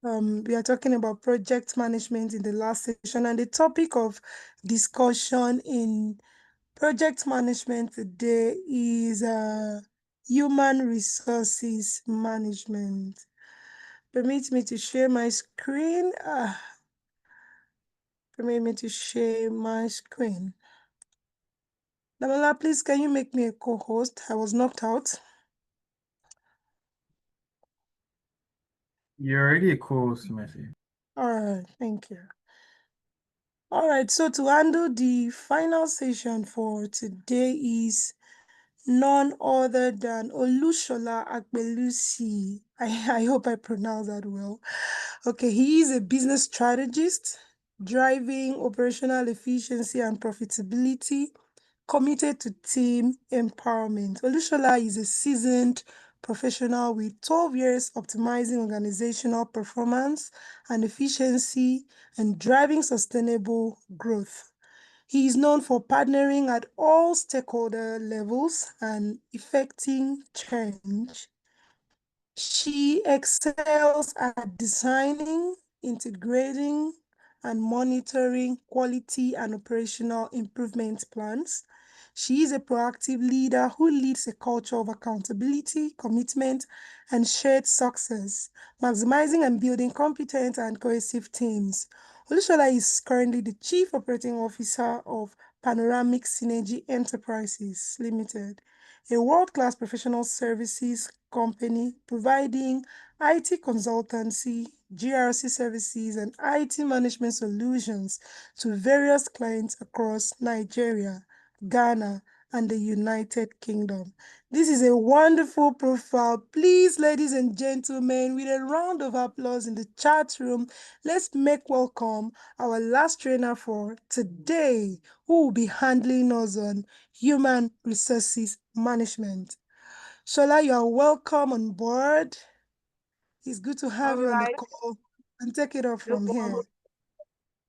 We are talking about project management in the last session, and the topic of discussion in project management today is human resources management. Permit me to share my screen. Damola, please, can you make me a co-host? I was knocked out. You're already a co-host, Mercy. All right, thank you. All right, so to handle the final session for today is none other than Olushola Akbelusi. I hope I pronounced that well. Okay, he is a business strategist, driving operational efficiency and profitability, committed to team empowerment. Olushola is a seasoned professional with 12 years optimizing organizational performance and efficiency and driving sustainable growth. He is known for partnering at all stakeholder levels and effecting change. She excels at designing, integrating, and monitoring quality and operational improvement plans. She is a proactive leader who leads a culture of accountability, commitment, and shared success, maximizing and building competent and cohesive teams. Olushola is currently the Chief Operating Officer of Panoramic Synergy Enterprises Limited, a world-class professional services company providing IT consultancy, GRC services, and IT management solutions to various clients across Nigeria, Ghana, and the United Kingdom. This is a wonderful profile. Please, ladies and gentlemen, with a round of applause in the chat room, let's make welcome our last trainer for today, who will be handling us on human resources management. Shola, you are welcome on board. It's good to have you on the call, and take it off from here.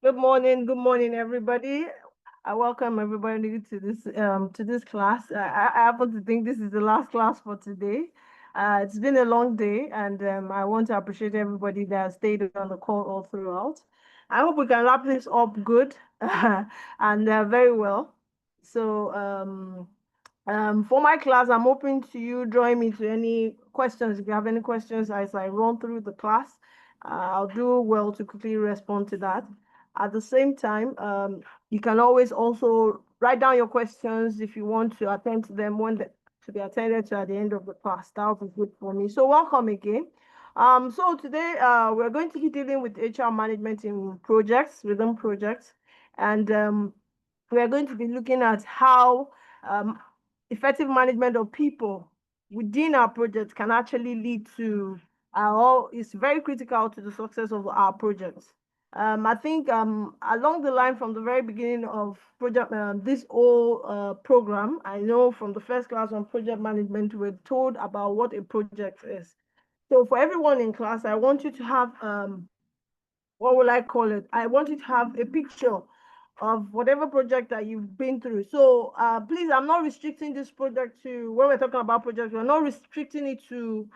Good morning, everybody. I welcome everybody to this class. I happen to think this is the last class for today. It's been a long day, and I want to appreciate everybody that stayed on the call all throughout. I hope we can wrap this up good and very well. So for my class, I'm open to you drawing me to any questions. If you have any questions as I run through the class, I'll do well to quickly respond to that. At the same time, you can always also write down your questions if you want to attend to them to be attended to at the end of the class. That would be good for me. So welcome again. So today we're going to be dealing with HR management in projects, within projects, and we're going to be looking at how effective management of people within our project can actually lead to it's very critical to the success of our projects. I think along the line from the very beginning of project this whole program, I know from the first class on project management, we're told about what a project is. So for everyone in class, I want you to have what will I call it? I want you to have a picture of whatever project that you've been through. So please, I'm not restricting this project to, when we're talking about projects, we're not restricting it to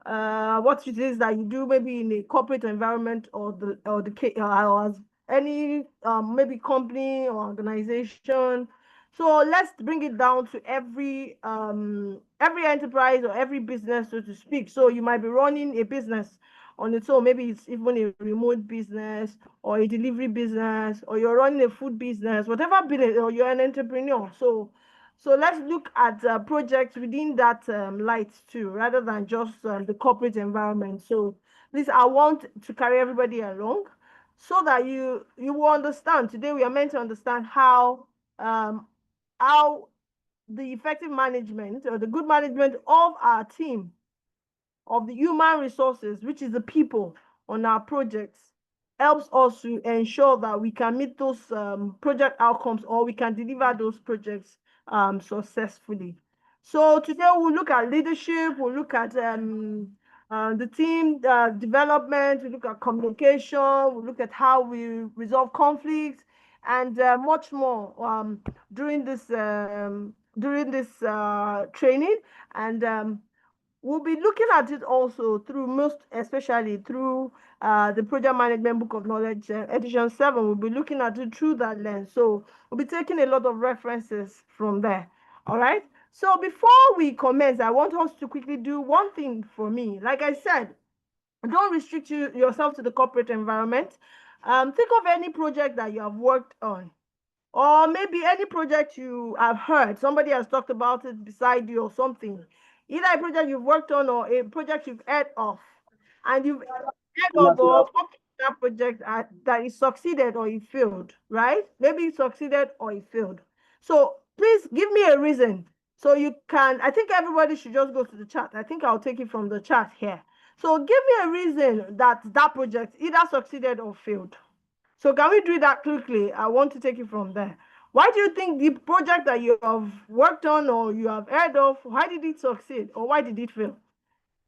what it is that you do maybe in a corporate environment or as any maybe company or organization. So let's bring it down to every enterprise or every business, so to speak. So you might be running a business on its own. Maybe it's even a remote business or a delivery business, or you're running a food business, whatever business, or you're an entrepreneur. So let's look at projects within that light too, rather than just the corporate environment. So please, I want to carry everybody along so that you will understand. Today we are meant to understand how the effective management or the good management of our team, of the human resources, which is the people on our projects, helps us to ensure that we can meet those project outcomes, or we can deliver those projects successfully. So today we'll look at leadership, we'll look at the team development, we'll look at communication, we'll look at how we resolve conflicts, and much more during this training. And we'll be looking at it also through especially through the Project Management Book of Knowledge, edition 7. We'll be looking at it through that lens. So we'll be taking a lot of references from there. All right. So before we commence, I want us to quickly do one thing for me. Like I said, don't restrict yourself to the corporate environment. Think of any project that you have worked on, or maybe any project you have heard, somebody has talked about it beside you or something. Either a project you've worked on or a project you've heard of, and you've heard of or worked on that project that it succeeded or it failed, right? Maybe it succeeded or it failed. So please give me a reason. So you can, I think everybody should just go to the chat. I think I'll take it from the chat here. So give me a reason that that project either succeeded or failed. So can we do that quickly? I want to take it from there. Why do you think the project that you have worked on or you have heard of, why did it succeed or why did it fail?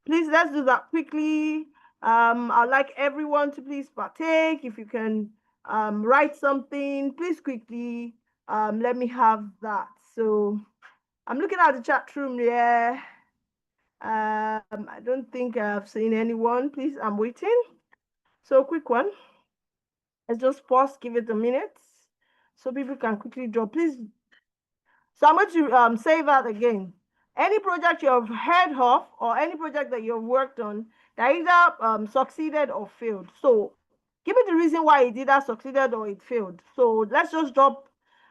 Please, let's do that quickly. I'd like everyone to please partake. If you can write something, please quickly let me have that. So I'm looking at the chat room here. I don't think I've seen anyone. Please, I'm waiting. So quick one. Let's just pause, give it a minute so people can quickly draw. Please. So I'm going to say that again. Any project you have heard of or any project that you've worked on that either succeeded or failed. So give me the reason why it either succeeded or it failed. So let's just drop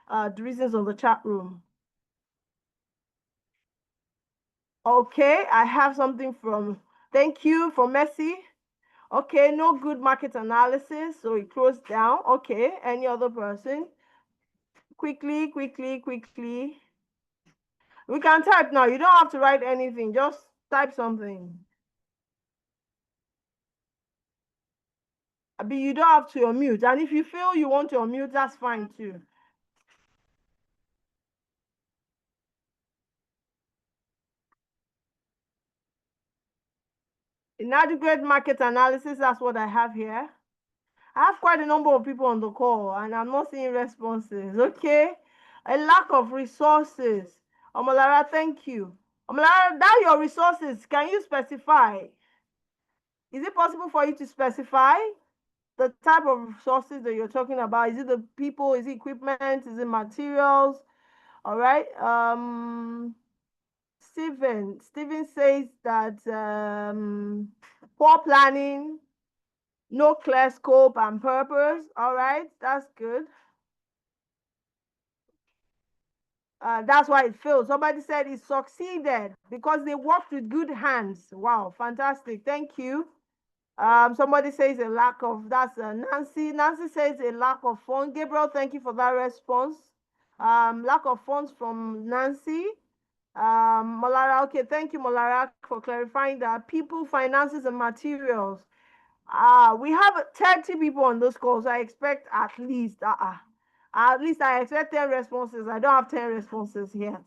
the reasons on the chat room. Okay, I have something from, thank you for Messi. Okay, no good market analysis, so it closed down. Okay, any other person? Quickly. We can type now. You don't have to write anything. Just type something. But you don't have to unmute. And if you feel you want to unmute, that's fine too. Inadequate market analysis, that's what I have here. I have quite a number of people on the call and I'm not seeing responses. Okay. A lack of resources. Omolara, thank you. Omolara, that your resources, can you specify? Is it possible for you to specify the type of resources that you're talking about? Is it the people? Is it equipment? Is it materials? All right. Steven says that poor planning, no clear scope and purpose. All right, that's good. That's why it failed. Somebody said it succeeded because they worked with good hands. Wow, fantastic. Thank you. Somebody says a lack of, that's Nancy. Nancy says a lack of funds. Gabriel, thank you for that response. Lack of funds from Nancy. Molara, okay, thank you, Molara, for clarifying that. People, finances, and materials. We have 30 people on this call, so I expect at least I expect 10 responses. I don't have 10 responses yet.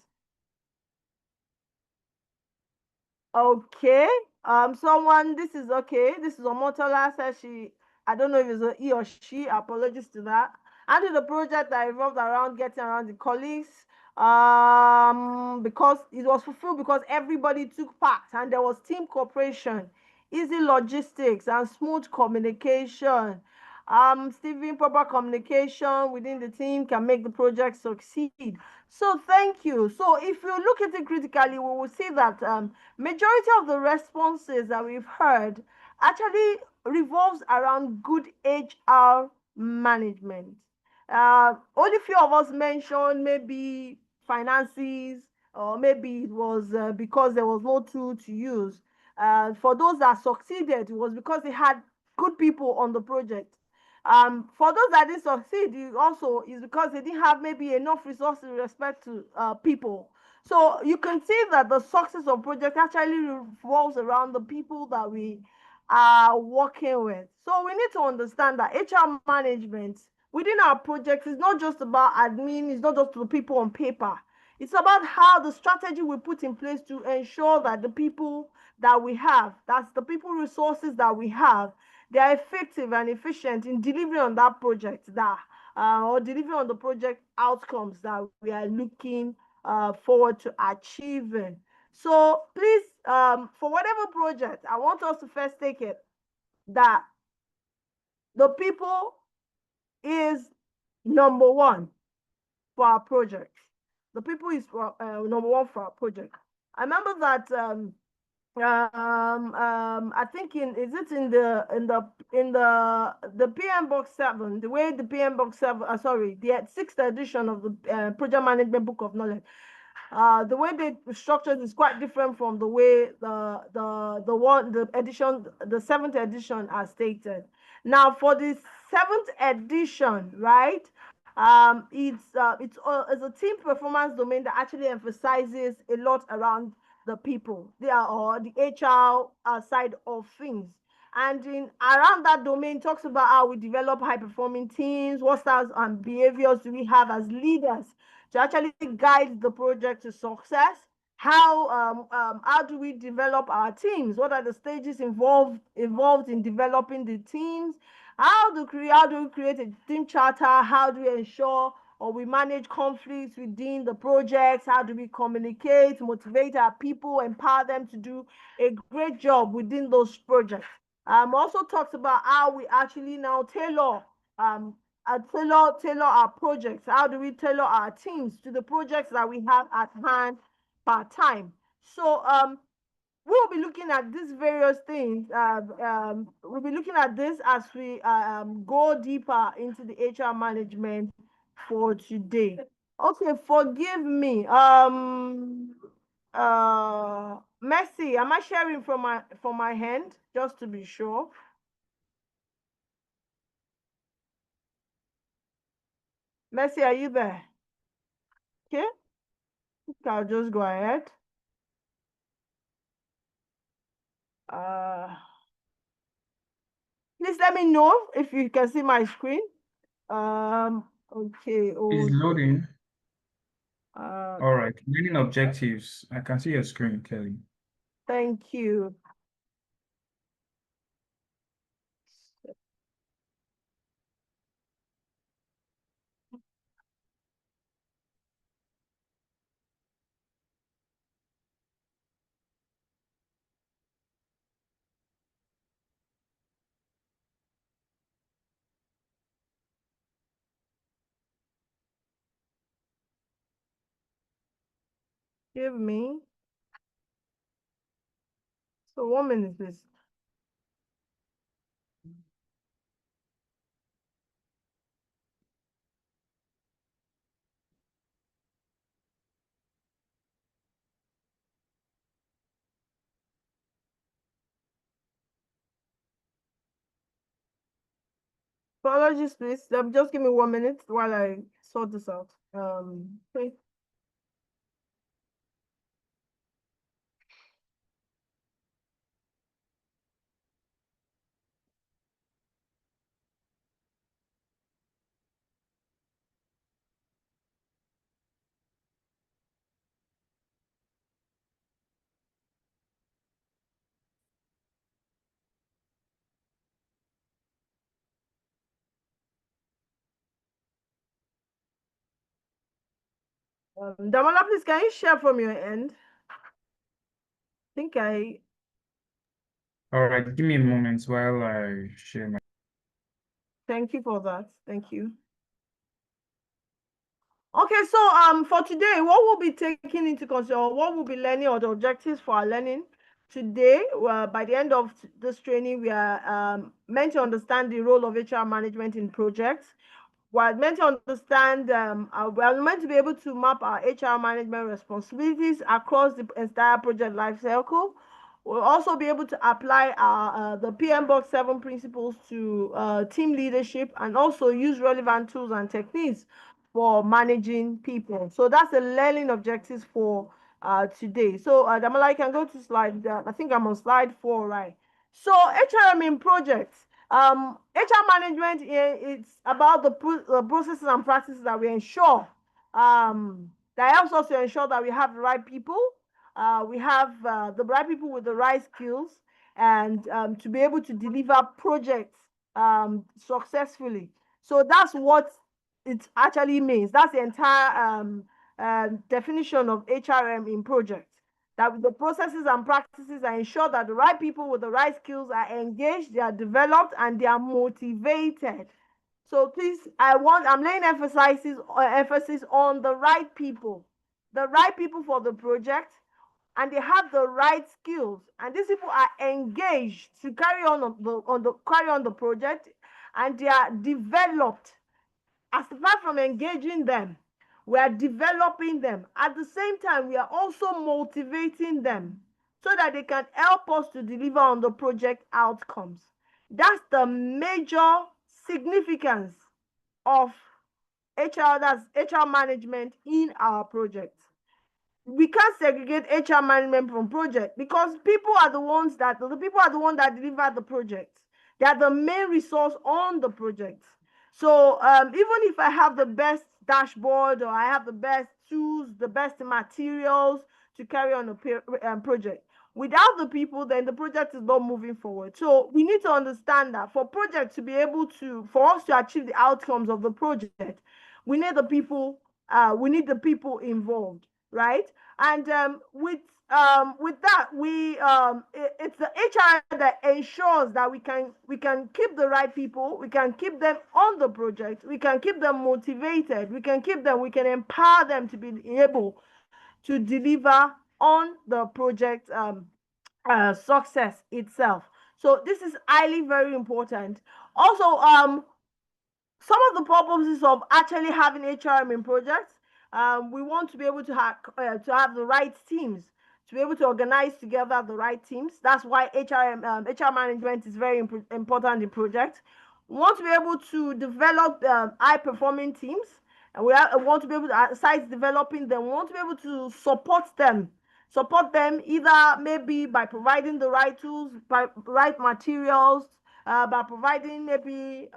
Okay. Someone, this is okay. This is Omotola says I don't know if it's a he or she. Apologies to that. And in the project that revolved around getting around the colleagues, because it was fulfilled because everybody took part and there was team cooperation, easy logistics, and smooth communication. Stephen, proper communication within the team can make the project succeed. So thank you. So if you look at it critically, we will see that majority of the responses that we've heard actually revolves around good HR management. Only few of us mentioned maybe finances, or maybe it was because there was no tool to use. For those that succeeded, it was because they had good people on the project. For those that didn't succeed, it also is because they didn't have maybe enough resources with respect to people. So you can see that the success of project actually revolves around the people that we are working with. So we need to understand that HR management within our projects is not just about admin, it's not just the people on paper. It's about how the strategy we put in place to ensure that the people that we have, that's the people resources that we have, they are effective and efficient in delivering on that project or delivering on the project outcomes that we are looking forward to achieving. So please, for whatever project, I want us to first take it that the people is number one for our project. The people is number one for our project. I remember that I think is it in the PM Box 7, the way the PM Box 7, sorry, the sixth edition of the Project Management Book of Knowledge. The way they structured is quite different from the way the seventh edition are stated. Now for the seventh edition, right? It's a team performance domain that actually emphasizes a lot around the people, or the HR side of things. And in around that domain talks about how we develop high performing teams, what styles and behaviors do we have as leaders to actually guide the project to success. How do we develop our teams? What are the stages involved in developing the teams? How do we create a team charter? How do we ensure or we manage conflicts within the projects? How do we communicate, motivate our people, empower them to do a great job within those projects? Also talks about how we actually now tailor our projects. How do we tailor our teams to the projects that we have at hand per time? So we'll be looking at these various things. We'll be looking at this as we go deeper into the HR management for today. Okay, forgive me. Mercy, am I sharing from my hand just to be sure? Mercy, are you there? Okay, I'll just go ahead. Please let me know if you can see my screen. Okay. It's loading. Uh, All right. Learning objectives. I can see your screen, Kelly. Thank you. Give me. So 1 minute, please. Apologies, please. Just give me 1 minute while I sort this out. Okay. Damola, please, can you share from your end? I think All right. Give me a moment while I share my. Thank you for that. Thank you. Okay, so for today, what we'll be taking into consideration, or what we'll be learning, or the objectives for our learning today, by the end of this training, we are meant to understand the role of HR management in projects. We're meant to understand, we're meant to be able to map our HR management responsibilities across the entire project lifecycle. We'll also be able to apply the PM Box 7 principles to team leadership, and also use relevant tools and techniques for managing people. So that's the learning objectives for today. So Damola, I can go to slide, I think I'm on slide 4, right? So HRM in projects. HR management, it's about the processes and practices that we ensure, that helps us to ensure that we have the right people, we have the right people with the right skills, and to be able to deliver projects successfully. So that's what it actually means. That's the entire definition of HRM in projects. that the processes and practices are ensure that the right people with the right skills are engaged, they are developed, and they are motivated. So please, I'm laying emphasis on the right people for the project, and they have the right skills, and these people are engaged to carry on the project, and they are developed. Apart from engaging them, we are developing them. At the same time, we are also motivating them so that they can help us to deliver on the project outcomes. That's the major significance of HR, that's HR management in our project. We can't segregate HR management from project, because people are the ones that deliver the project. They are the main resource on the project. So even if I have the best dashboard, or I have the best tools, the best materials to carry on a project, without the people, then the project is not moving forward. So we need to understand that for project to be able to, for us to achieve the outcomes of the project, we need the people. We need the people involved, right? And with that, it's the HR that ensures that we can keep the right people, we can keep them on the project, we can keep them motivated, we can empower them to be able to deliver on the project success itself. So this is highly very important. Also, some of the purposes of actually having HRM in projects, we want to be able to have the right teams, to be able to organize together the right teams. That's why HR management is very important in projects. We want to be able to develop high performing teams, and want to be able to, besides developing them, we want to be able to support them either maybe by providing the right tools, by right materials, by providing maybe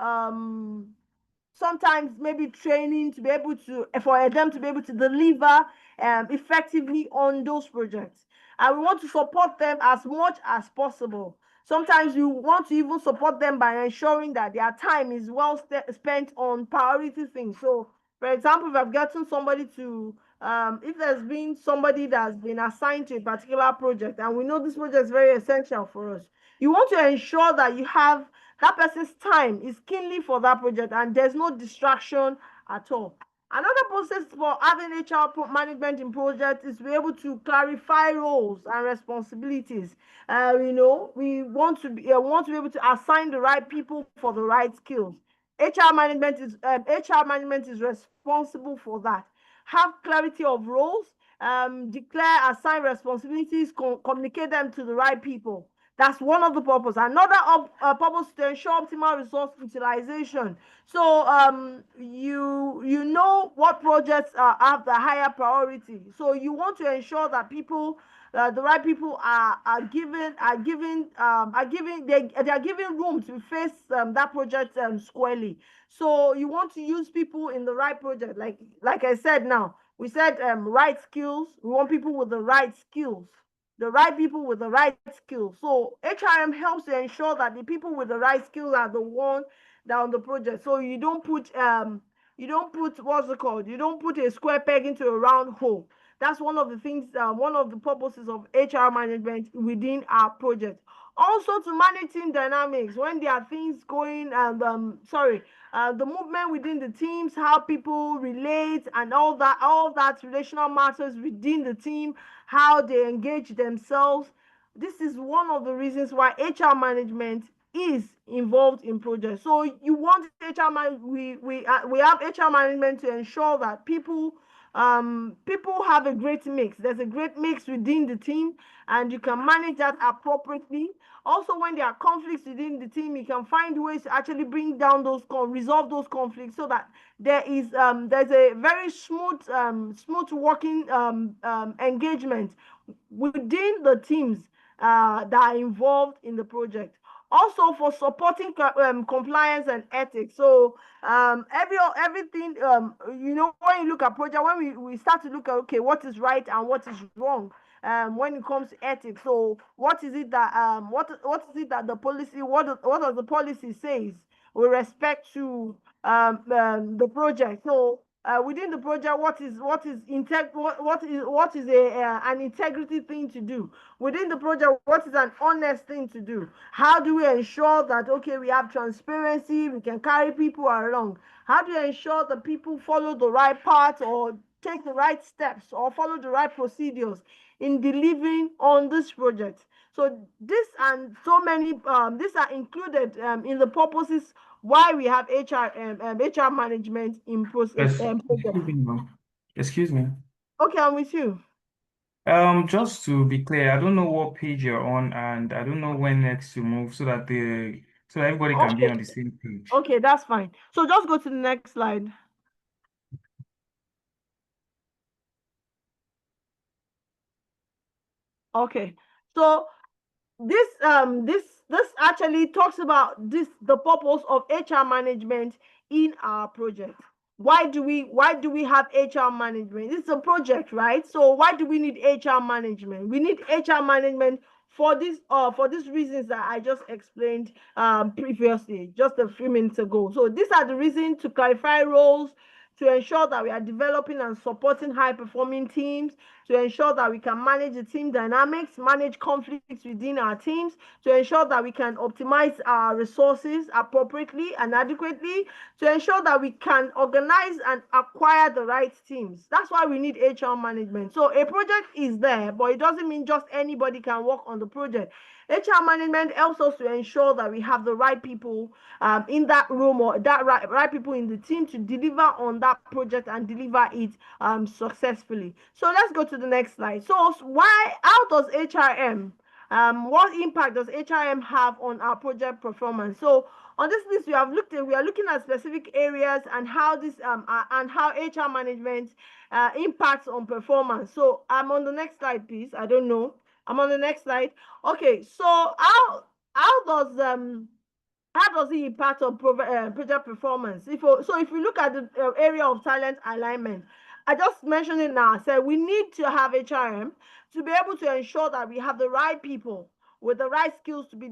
sometimes maybe training to be able to, for them to be able to deliver effectively on those projects. And we want to support them as much as possible. Sometimes you want to even support them by ensuring that their time is well spent on priority things. So for example, if I've gotten somebody to if there's been somebody that's been assigned to a particular project, and we know this project is very essential for us, you want to ensure that you have that person's time is keenly for that project, and there's no distraction at all. Another process for having HR management in projects is to be able to clarify roles and responsibilities. We want to be able to assign the right people for the right skills. HR management is responsible for that. Have clarity of roles, declare, assign responsibilities, communicate them to the right people. That's one of the purpose. Another purpose to ensure optimal resource utilization. So you know what projects have the higher priority. So you want to ensure that the right people they are given room to face that project squarely. So you want to use people in the right project, like I said. Now we said right skills. We want people with the right skills, the right people with the right skills. So HRM helps to ensure that the people with the right skills are the one that on the project. So you don't put what's it called? You don't put a square peg into a round hole. That's one of the things, one of the purposes of HR management within our project. Also, to manage team dynamics when there are things going, and the movement within the teams, how people relate, and all that relational matters within the team, how they engage themselves. This is one of the reasons why HR management is involved in projects. So you want HR man we have HR management to ensure that people have a great mix. There's a great mix within the team, and you can manage that appropriately. Also, when there are conflicts within the team, you can find ways to actually bring down resolve those conflicts, so that there's a very smooth working engagement within the teams that are involved in the project. Also, for supporting compliance and ethics. So everything, when you look at project, when we start to look at, okay, what is right and what is wrong when it comes to ethics. So what is it that the policy, what does the policy says with respect to the project? So within the project, what is an integrity thing to do within the project, what is an honest thing to do, how do we ensure that, okay, we have transparency, we can carry people along, how do you ensure that people follow the right path or take the right steps or follow the right procedures in delivering on this project. So this and so many these are included in the purposes why we have HR management in process Excuse project. me, ma'am. Excuse me. Okay, I'm with you. Just to be clear, I don't know what page you're on, and I don't know when next to move so that everybody can be Okay, on the same page. okay, that's fine. So just go to the next slide. Okay, so this actually talks about the purpose of HR management in our project. Why do we have HR management? It's a project, right? So why do we need HR management? We need HR management for these reasons that I just explained previously, just a few minutes ago. So these are the reasons: to clarify roles, to ensure that we are developing and supporting high performing teams, to ensure that we can manage the team dynamics, manage conflicts within our teams, to ensure that we can optimize our resources appropriately and adequately, to ensure that we can organize and acquire the right teams. That's why we need HR management. So a project is there, but it doesn't mean just anybody can work on the project. HR management helps us to ensure that we have the right people in that room, or that right people in the team to deliver on that project and deliver it successfully. So let's go to the next slide. So how does HRM, what impact does HRM have on our project performance? So on this list, we are looking at specific areas and how HR management impacts on performance. So I'm on the next slide, please. I don't know. I'm on the next slide. Okay, so how does it impact on project performance? If you look at the area of talent alignment, I just mentioned it now. I said we need to have HRM to be able to ensure that we have the right people with the right skills to be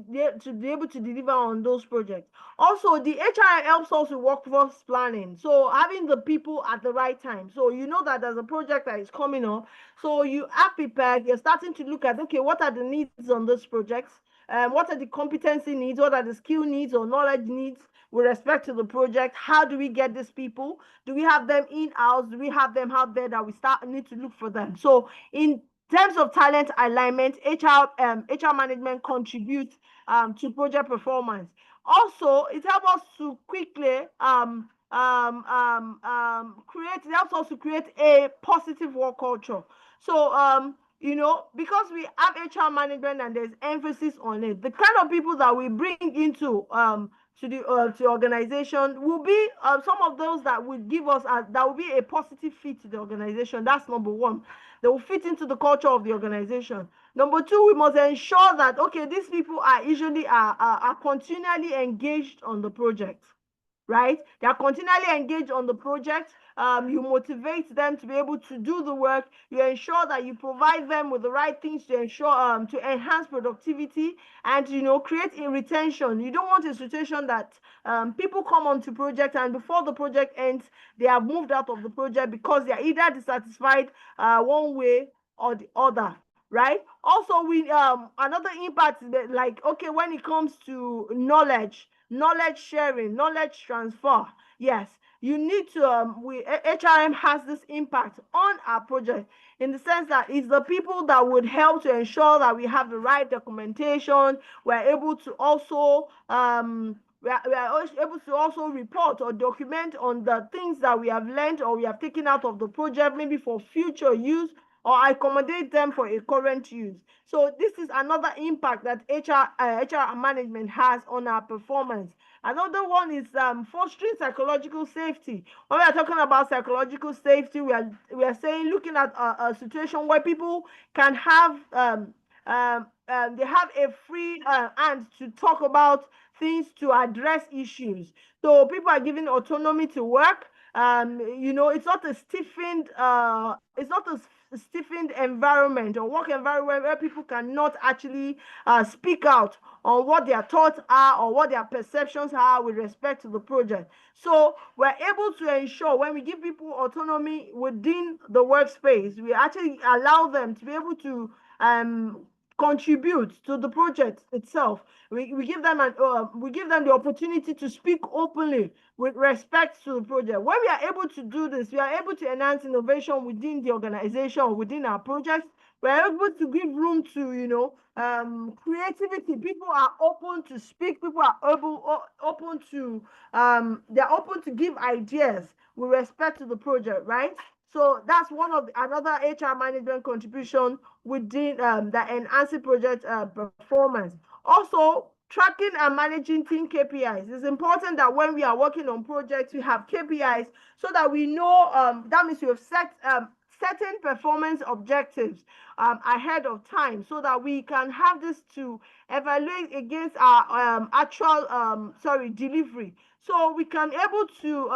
able to deliver on those projects. Also, the HRM helps us with workforce planning. So having the people at the right time. So you know that there's a project that is coming up. So you are prepared. You're starting to look at, okay, what are the needs on those projects? What are the competency needs? What are the skill needs or knowledge needs with respect to the project? How do we get these people? Do we have them in-house? Do we have them out there that we need to look for them? So in terms of talent alignment, HR management contributes to project performance. Also, it helps us to quickly it helps us to create a positive work culture. So because we have HR management and there's emphasis on it, the kind of people that we bring into to organization will be some of those that will give us that will be a positive fit to the organization. That's number one. They will fit into the culture of the organization. Number two, we must ensure that, okay, these people are continually engaged on the project, right? They are continually engaged on the project. You motivate them to be able to do the work. You ensure that you provide them with the right things to ensure to enhance productivity and create a retention. You don't want a situation that people come onto project and before the project ends, they have moved out of the project because they are either dissatisfied one way or the other. Right. Also, we another impact is that, like, okay, when it comes to knowledge sharing, knowledge transfer. Yes, you need to HRM has this impact on our project in the sense that it's the people that would help to ensure that we have the right documentation. We're able to also able to also report or document on the things that we have learned or we have taken out of the project, maybe for future use, or accommodate them for a current use. So this is another impact that HR management has on our performance. Another one is fostering psychological safety. When we are talking about psychological safety, we are saying, looking at a situation where people can have they have a free hand to talk about things, to address issues. So people are given autonomy to work. It's not a stiffened stiffened environment or work environment where people cannot actually speak out on what their thoughts are or what their perceptions are with respect to the project. So we're able to ensure when we give people autonomy within the workspace, we actually allow them to be able to contribute to the project itself. We give them the opportunity to speak openly with respect to the project. When we are able to do this, we are able to enhance innovation within the organization, within our projects. We're able to give room to creativity. People are open to speak. People are open to they're open to give ideas with respect to the project, right? So that's another HR management contribution within the enhancing project performance. Also, tracking and managing team KPIs. It's important that when we are working on projects, we have KPIs so that we know, that means we have set certain performance objectives ahead of time so that we can have this to evaluate against our actual delivery. So we can able to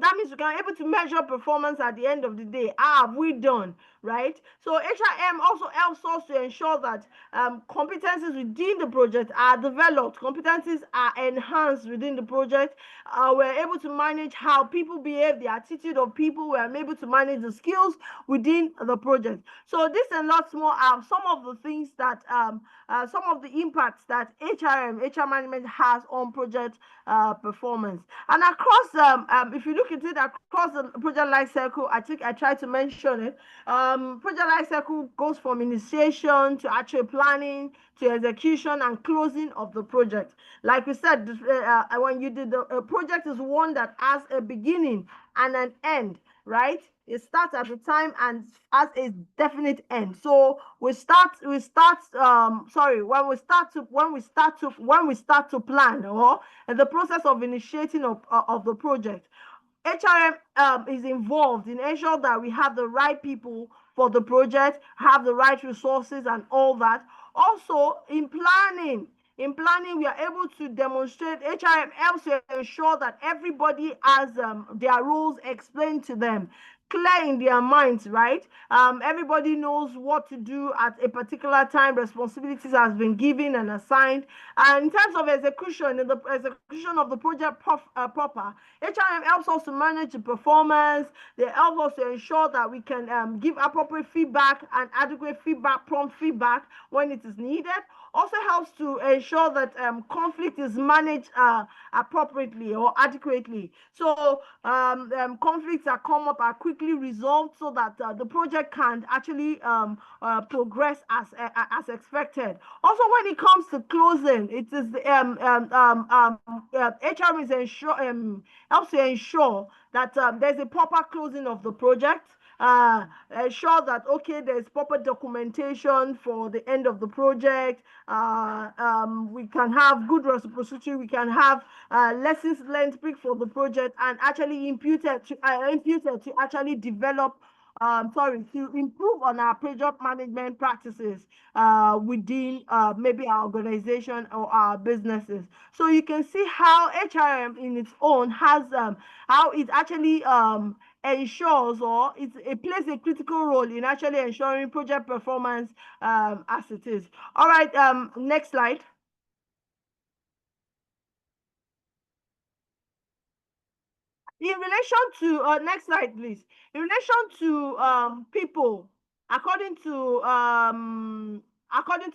that means we can able to measure performance at the end of the day. How have we done, right? So HRM also helps us to ensure that competencies within the project are developed, competencies are enhanced within the project. We're able to manage how people behave, the attitude of people. We're able to manage the skills within the project. So this and lots more are some of the things that some of the impacts that HR management has on project performance. And across, if you look at it across the project life cycle, I think I tried to mention it. Project life cycle goes from initiation to actual planning to execution and closing of the project. Like we said, when you did the project is one that has a beginning and an end, right? It starts at the time and has a definite end. So when we start to plan or the process of initiating of the project. HRM is involved in ensure that we have the right people for the project, have the right resources and all that. Also, in planning, we are able to demonstrate. HRM helps to ensure that everybody has their roles explained to them, clear in their minds, right? Everybody knows what to do at a particular time. Responsibilities has been given and assigned. And in terms of execution, in the execution of the project proper, HRM helps us to manage the performance. They help us to ensure that we can give appropriate feedback and adequate feedback, prompt feedback when it is needed. Also helps to ensure that conflict is managed appropriately or adequately. So conflicts that come up are quickly resolved so that the project can actually progress as expected. Also, when it comes to closing, it is HR helps to ensure that there's a proper closing of the project. Ensure that there's proper documentation for the end of the project. We can have good reciprocity. We can have lessons learned for the project and actually imputed to actually develop. To improve on our project management practices within maybe our organization or our businesses. So you can see how HRM in its own has how it actually ensures or it plays a critical role in actually ensuring project performance as it is. All right, next slide. In relation to next slide, please. In relation to people, according to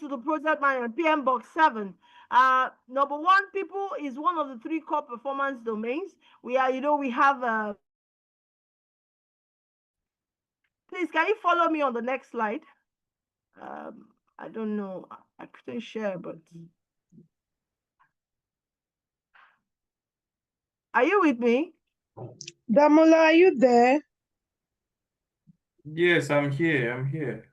the project management PM Box 7, number one, people is one of the 3 core performance domains. We have please, can you follow me on the next slide? I don't know. I couldn't share, but are you with me? Damola, are you there? Yes, I'm here. I'm here.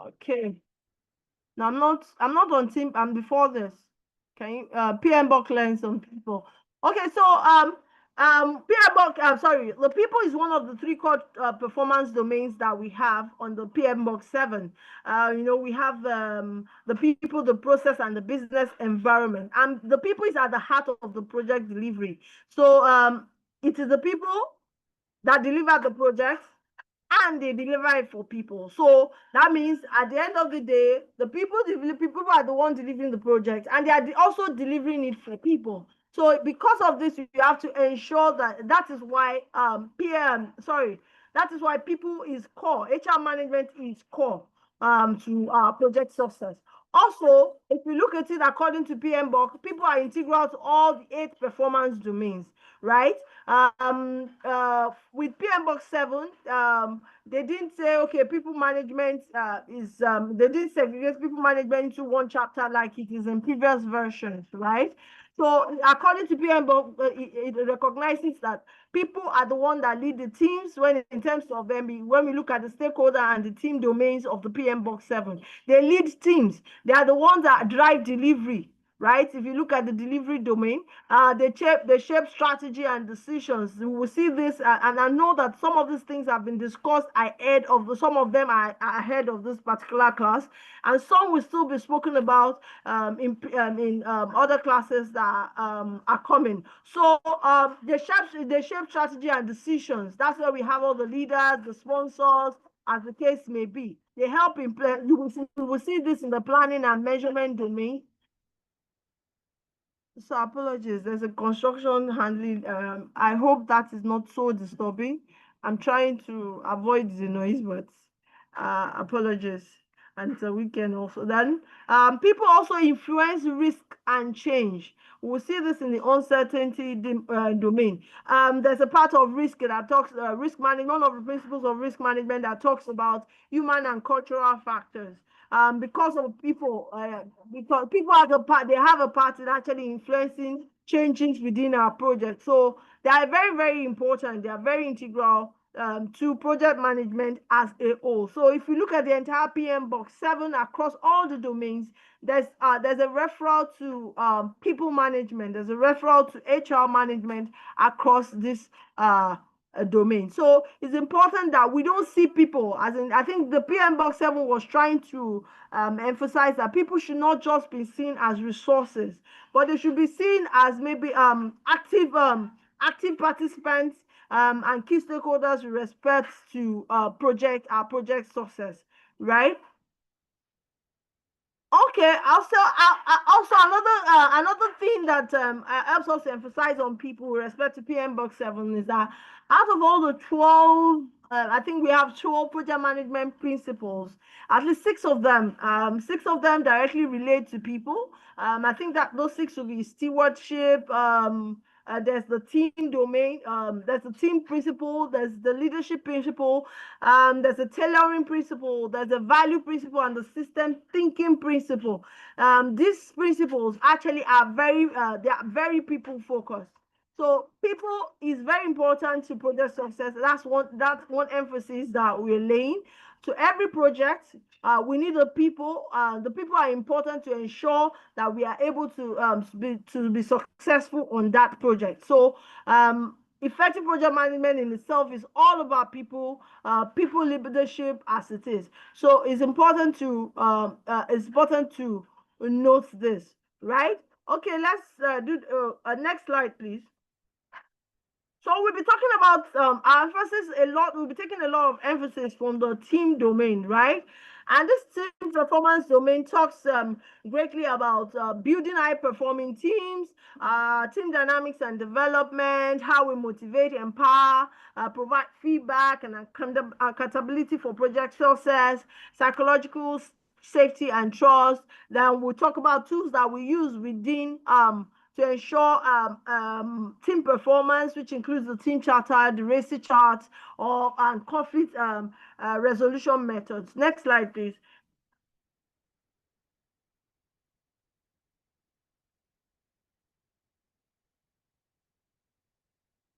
Okay. No, I'm not on team. I'm before this. Can you PM box learn some people? Okay, so The people is one of the three core performance domains that we have on the PMBOK 7. We have the people, the process, and the business environment. And the people is at the heart of the project delivery. So it is the people that deliver the project, and they deliver it for people. So that means at the end of the day, the people are the ones delivering the project, and they are also delivering it for people. So because of this, you have to ensure that is why that is why people is core. HR management is core to project success. Also, if you look at it according to PMBOK, people are integral to all the 8 performance domains, right? With PMBOK 7, they didn't say, okay, people management they didn't segregate people management into one chapter like it is in previous versions, right? So according to PMBOK, it recognizes that people are the one that lead the teams when in terms of them. When we look at the stakeholder and the team domains of the PMBOK 7, they lead teams. They are the ones that drive delivery, right? If you look at the delivery domain, they shape strategy and decisions. We will see this, and I know that some of these things have been discussed ahead of some of them are ahead of this particular class, and some will still be spoken about in other classes that are coming. So they shape strategy and decisions. That's where we have all the leaders, the sponsors, as the case may be. They help in plan. You will see this in the planning and measurement domain. So apologies, there's a construction handling. I hope that is not so disturbing. I'm trying to avoid the noise, but apologies. And it's a weekend also. Then people also influence risk and change. We'll see this in the uncertainty domain. There's a part of risk that talks risk management, one of the principles of risk management that talks about human and cultural factors. Because people have a part, they have a part in actually influencing changes within our project. So they are very, very important. They are very integral to project management as a whole. So if you look at the entire PMBOK 7 across all the domains, there's a referral to people management. There's a referral to HR management across this domain. So it's important that we don't see people, as in, I think the PMBOK 7 was trying to emphasize that people should not just be seen as resources, but they should be seen as maybe active participants and key stakeholders with respect to our project success, right? Okay. Also another thing that helps us emphasize on people with respect to PMBOK 7 is that out of all the 12, I think we have 12 project management principles. At least six of them directly relate to people. I think that those 6 will be stewardship. There's the team domain. There's the team principle. There's the leadership principle. There's a tailoring principle, there's a value principle, and the system thinking principle. These principles actually are they are very people focused. So people is very important to project success. That's one emphasis that we're laying to every project. We need the people. The people are important to ensure that we are able to be successful on that project. So effective project management in itself is all about people, people leadership as it is. So it's important to note this, right? Okay, let's do next slide, please. So we'll be talking about our emphasis a lot. We'll be taking a lot of emphasis from the team domain, right? And this team performance domain talks greatly about building high-performing teams, team dynamics and development, how we motivate, empower, provide feedback and accountability for project success, psychological safety and trust. Then we'll talk about tools that we use within to ensure team performance, which includes the team charter, the RACI chart, and conflict resolution methods. Next slide, please.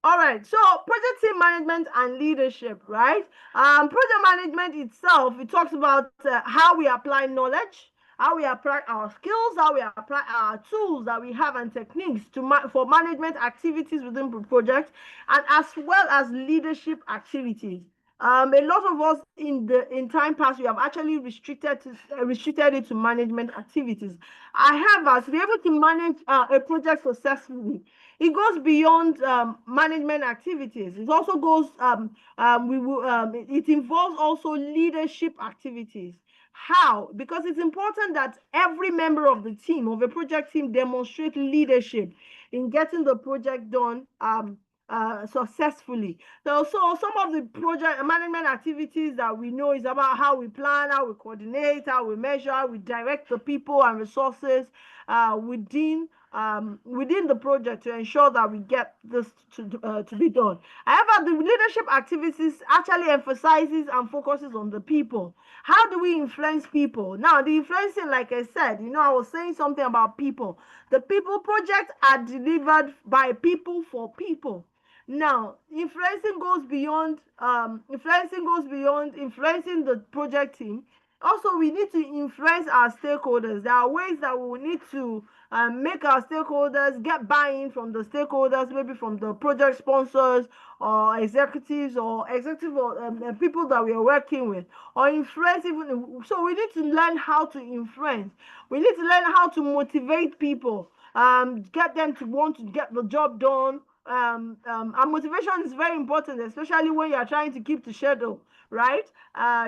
All right, so project team management and leadership, right? Project management itself, it talks about how we apply knowledge, how we apply our skills, how we apply our tools that we have and techniques for management activities within the project, and as well as leadership activities. A lot of us in time past, we have actually restricted it to management activities. However, to be able to manage a project successfully, it goes beyond management activities. It also goes it involves also leadership activities. How? Because it's important that every member of the team, of a project team, demonstrate leadership in getting the project done successfully. So some of the project management activities that we know is about how we plan, how we coordinate, how we measure, how we direct the people and resources within the project to ensure that we get this to be done. However, the leadership activities actually emphasizes and focuses on the people. How do we influence people? Now, the influencing, like I said, I was saying something about people. The people projects are delivered by people for people. Now, influencing goes beyond influencing the project team. Also, we need to influence our stakeholders. There are ways that we need to make our stakeholders get buy-in from the stakeholders, maybe from the project sponsors or executives or people that we are working with, or influence even. So we need to learn how to influence. We need to learn how to motivate people, get them to want to get the job done. And motivation is very important, especially when you are trying to keep the schedule, right?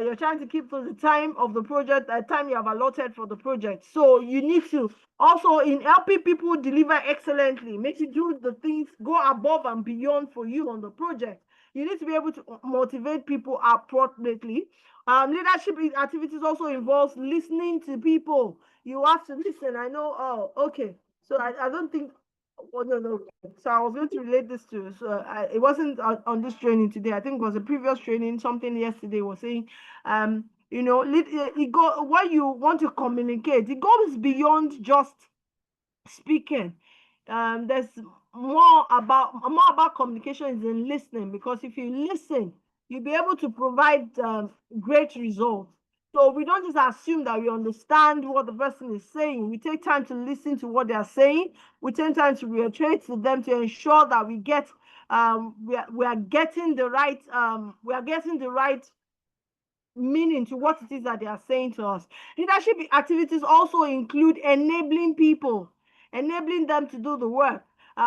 You're trying to keep to the time of the project, the time you have allotted for the project. So you need to also, in helping people deliver excellently, make you do the things, go above and beyond for you on the project. You need to be able to motivate people appropriately. Leadership activities also involves listening to people. You have to listen. I know. Oh, okay. So I don't think. Oh, no, no. So I was going to relate this to. So it wasn't on this training today. I think it was a previous training. Something yesterday was saying, it go when you want to communicate, it goes beyond just speaking. There's more about communication is in listening, because if you listen, you'll be able to provide great results. So we don't just assume that we understand what the person is saying. We take time to listen to what they are saying. We take time to reiterate to them to ensure that we are getting the right meaning to what it is that they are saying to us. Leadership activities also include enabling people, enabling them to do the work,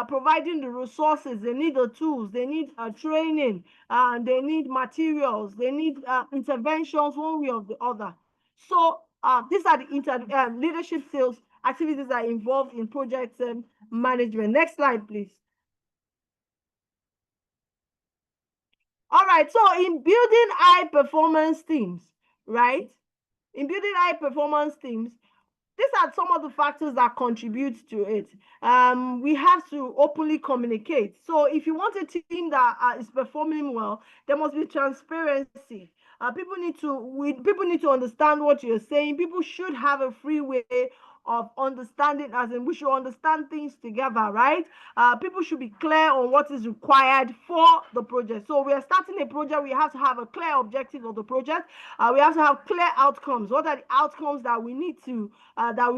providing the resources. They need the tools, they need training, they need materials, they need interventions one way or the other. So these are the leadership skills activities that are involved in project management. Next slide, please. All right, so in building high performance teams, right? In building high performance teams, these are some of the factors that contribute to it. We have to openly communicate. So if you want a team that is performing well, there must be transparency. People need to understand what you're saying. People should have a free way of understanding, as in we should understand things together, right? People should be clear on what is required for the project. So we are starting a project, we have to have a clear objective of the project. We have to have clear outcomes. What are the outcomes that we need to that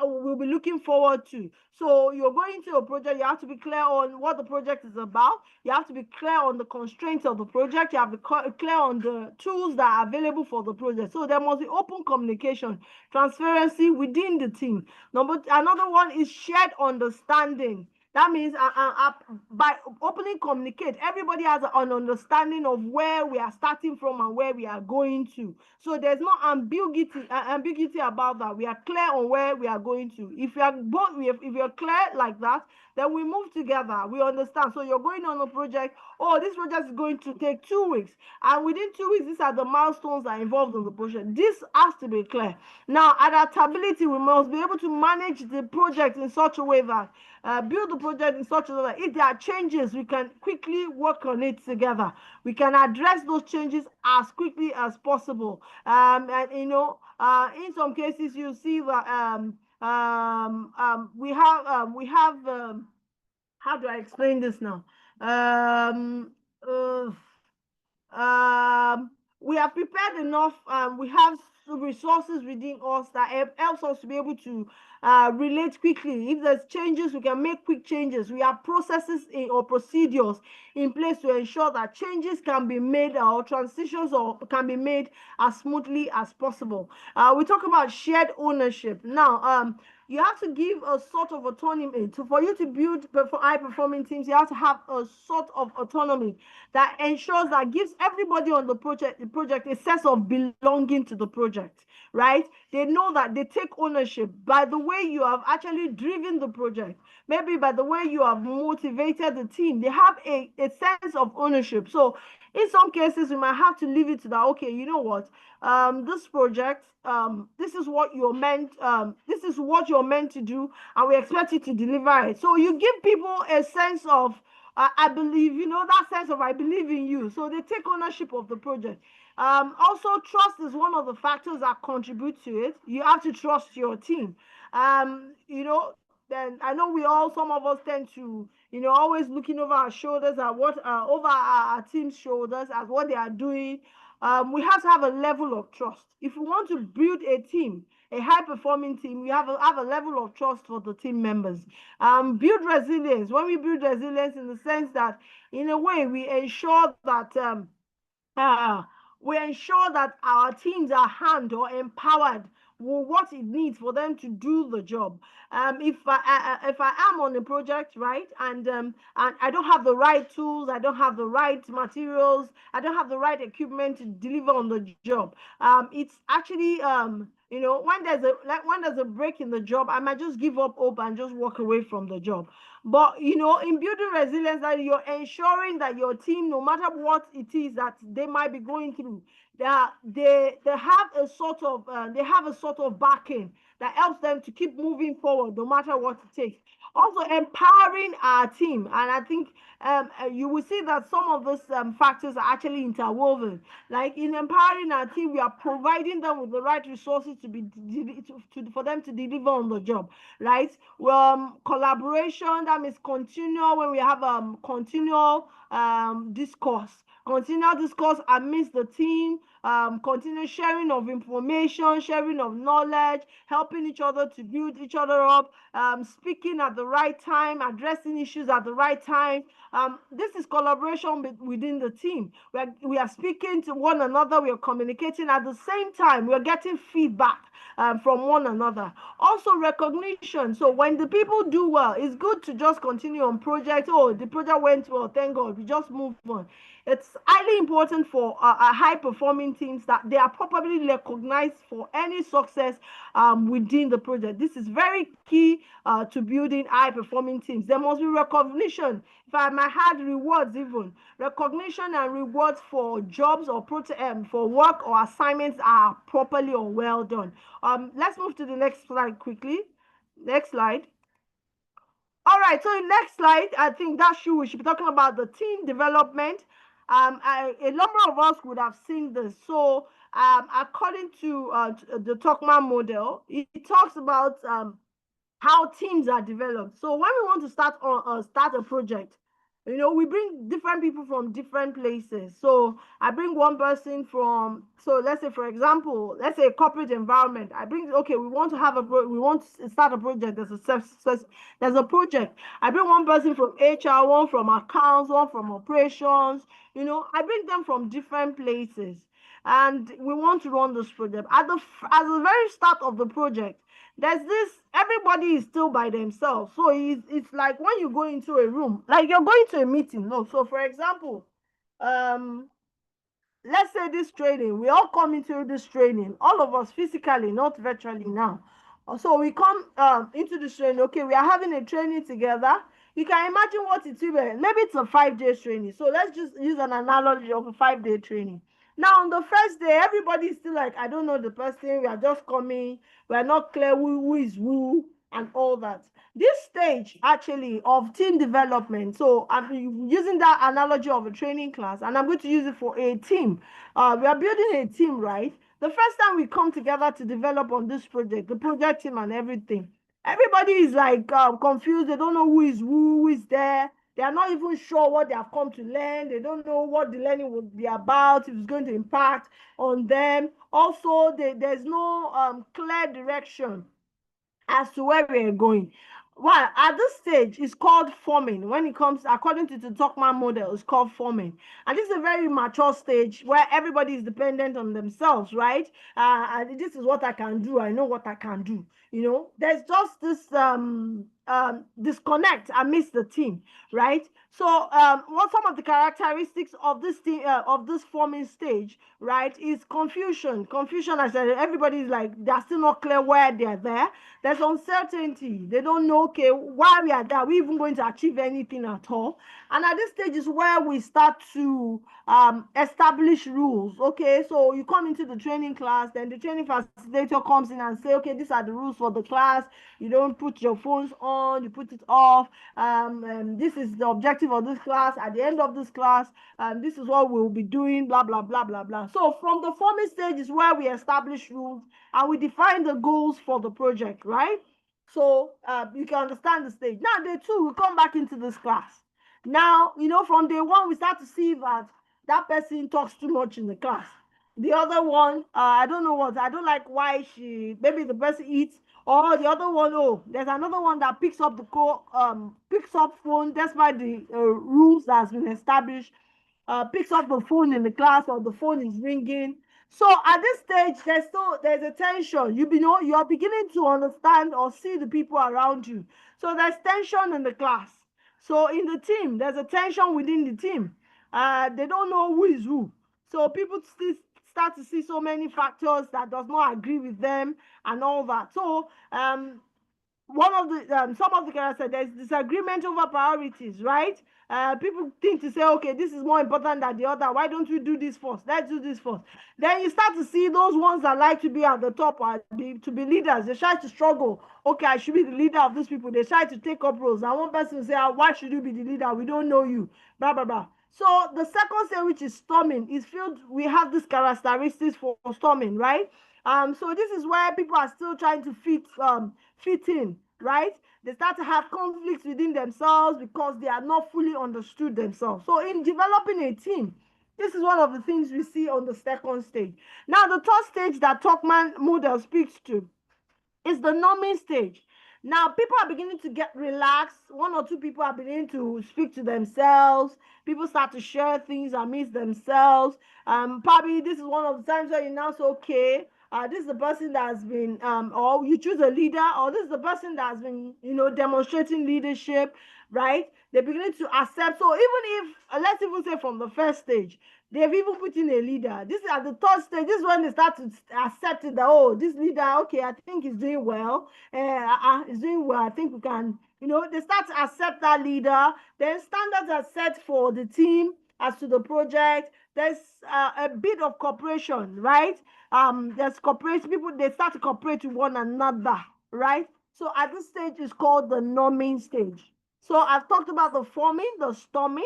we'll be looking forward to? So you're going to a project, you have to be clear on what the project is about. You have to be clear on the constraints of the project. You have to be clear on the tools that are available for the project. So there must be open communication, transparency within the team. Another one is shared understanding. That means by opening communicate, everybody has an understanding of where we are starting from and where we are going to. So there's no ambiguity about that. We are clear on where we are going to. If you're clear like that, then we move together. We understand. So you're going on a project. Oh, this project is going to take 2 weeks, and within 2 weeks, these are the milestones that are involved in the project. This has to be clear. Now, adaptability, we must be able to manage the project in such a way that build the project in such a way that if there are changes, we can quickly work on it together. We can address those changes as quickly as possible. And in some cases, you see that we have how do I explain this now? Uh, we are prepared enough. We have resources within us that helps us to be able to relate quickly. If there's changes, we can make quick changes. We have processes or procedures in place to ensure that changes can be made or transitions or can be made as smoothly as possible. We talk about shared ownership. Now, you have to give a sort of autonomy for you to build high performing teams. You have to have a sort of autonomy that ensures that gives everybody on the project a sense of belonging to the project, right? They know that they take ownership by the way you have actually driven the project, maybe by the way you have motivated the team. They have a sense of ownership. So in some cases, we might have to leave it to that, okay, you know what, this project, this is what you're meant to do, and we expect you to deliver it. So you give people a sense of I believe, that sense of I believe in you. So they take ownership of the project. Also, trust is one of the factors that contribute to it. You have to trust your team. Then I know some of us tend to, always looking over our shoulders at over our team's shoulders at what they are doing. We have to have a level of trust. If we want to build a team, a high performing team, we have a level of trust for the team members. Build resilience. When we build resilience, in the sense that, in a way, uh, we ensure that our teams are handled or empowered with what it needs for them to do the job. If I am on a project, right, and I don't have the right tools, I don't have the right materials, I don't have the right equipment to deliver on the job. It's actually when there's a break in the job, I might just give up hope and just walk away from the job. But in building resilience, that you're ensuring that your team, no matter what it is that they might be going through, they have a sort of backing that helps them to keep moving forward no matter what it takes. Also, empowering our team, and I think you will see that some of those factors are actually interwoven. Like, in empowering our team, we are providing them with the right resources for them to deliver on the job, right? Collaboration, that means continual, when we have continual continual discourse amidst the team, continuous sharing of information, sharing of knowledge, helping each other to build each other up, speaking at the right time, addressing issues at the right time. This is collaboration within the team. We are speaking to one another, we are communicating at the same time, we are getting feedback from one another. Also, recognition. So when the people do well, it's good to just continue on project. Oh, the project went well, thank God, we just move on. It's highly important for high performing teams that they are properly recognized for any success within the project. This is very key to building high performing teams. There must be recognition. If I might add, rewards, even recognition and rewards for jobs or for work or assignments are properly or well done. Let's move to the next slide quickly. Next slide. All right, so in next slide, I think we should be talking about the team development. A number of us would have seen this. So, according to the Tuckman model, it talks about how teams are developed. So when we want to start a project, we bring different people from different places. So I bring one person from, so let's say, for example, let's say a corporate environment. Okay, we want to start a project. There's a project. I bring one person from HR, one from accounts, one from operations. I bring them from different places, and we want to run this project. At the very start of the project, everybody is still by themselves. So it's like when you go into a room, like you're going to a meeting. No, so for example, um let's say this training, we all come into this training, all of us physically, not virtually now. So we come into this training. Okay, we are having a training together. You can imagine what it will be. Maybe it's a 5 day training. So let's just use an analogy of a 5 day training. Now, on the first day, everybody is still like, I don't know the person. We are just coming. We are not clear who is who and all that. This stage actually of team development. So I'm using that analogy of a training class, and I'm going to use it for a team. We are building a team, right? The first time we come together to develop on this project, the project team and everything, everybody is like confused. They don't know who is there. They are not even sure what they have come to learn. They don't know what the learning will be about, if it's going to impact on them. Also, there's no clear direction as to where we're going. Well, at this stage, it's called forming. When it comes, according to the Tuckman model, it's called forming. And this is a very mature stage where everybody is dependent on themselves, right? And this is what I can do. I know what I can do. There's just this disconnect amidst the team, right? So, what some of the characteristics of this team, of this forming stage, right, is confusion. Confusion, I said, everybody is like, they're still not clear where they're there. There's uncertainty. They don't know, okay, why we are there. Are we even going to achieve anything at all? And at this stage is where we start to establish rules. Okay, so you come into the training class, then the training facilitator comes in and say, okay, these are the rules for the class. You don't put your phones on, you put it off. This is the objective of this class. At the end of this class, this is what we'll be doing, blah, blah, blah, blah, blah. So from the forming stage is where we establish rules and we define the goals for the project, right? So you can understand the stage. Now, day two, we come back into this class. Now, from day one, we start to see that person talks too much in the class. The other one, I don't know what, I don't like why maybe the person eats, or the other one, oh, there's another one that picks up picks up phone despite the rules that has been established, picks up the phone in the class, or the phone is ringing. So at this stage, there's a tension. You're beginning to understand or see the people around you. So there's tension in the class. So in the team, there's a tension within the team. They don't know who is who. So people still start to see so many factors that does not agree with them and all that. So one of the some of the guys said there's disagreement over priorities, right? People think to say, okay, this is more important than the other. Why don't we do this first? Let's do this first. Then you start to see those ones that like to be at the top or to be leaders. They try to struggle. Okay, I should be the leader of these people. They try to take up roles. And one person will say, why should you be the leader? We don't know you. Blah, blah, blah. So the second stage, which is storming, is filled. We have these characteristics for storming, right? So this is where people are still trying to fit in, right? They start to have conflicts within themselves because they are not fully understood themselves. So in developing a team, this is one of the things we see on the second stage. Now, the third stage that Tuckman model speaks to is the numbing stage. Now, people are beginning to get relaxed. One or two people are beginning to speak to themselves. People start to share things amidst themselves. Probably this is one of the times where you now say, okay, this is the person that has been, or you choose a leader, or this is the person that has been, demonstrating leadership, right? They're beginning to accept. So even if, let's even say from the first stage, they've even put in a leader. This is at the third stage. This is when they start to accept it that, oh, this leader, okay, I think he's doing well. He's doing well. I think we can, they start to accept that leader. Then standards are set for the team as to the project. There's a bit of cooperation, right? There's cooperation. People, they start to cooperate with one another, right? So at this stage is called the norming stage. So I've talked about the forming, the storming.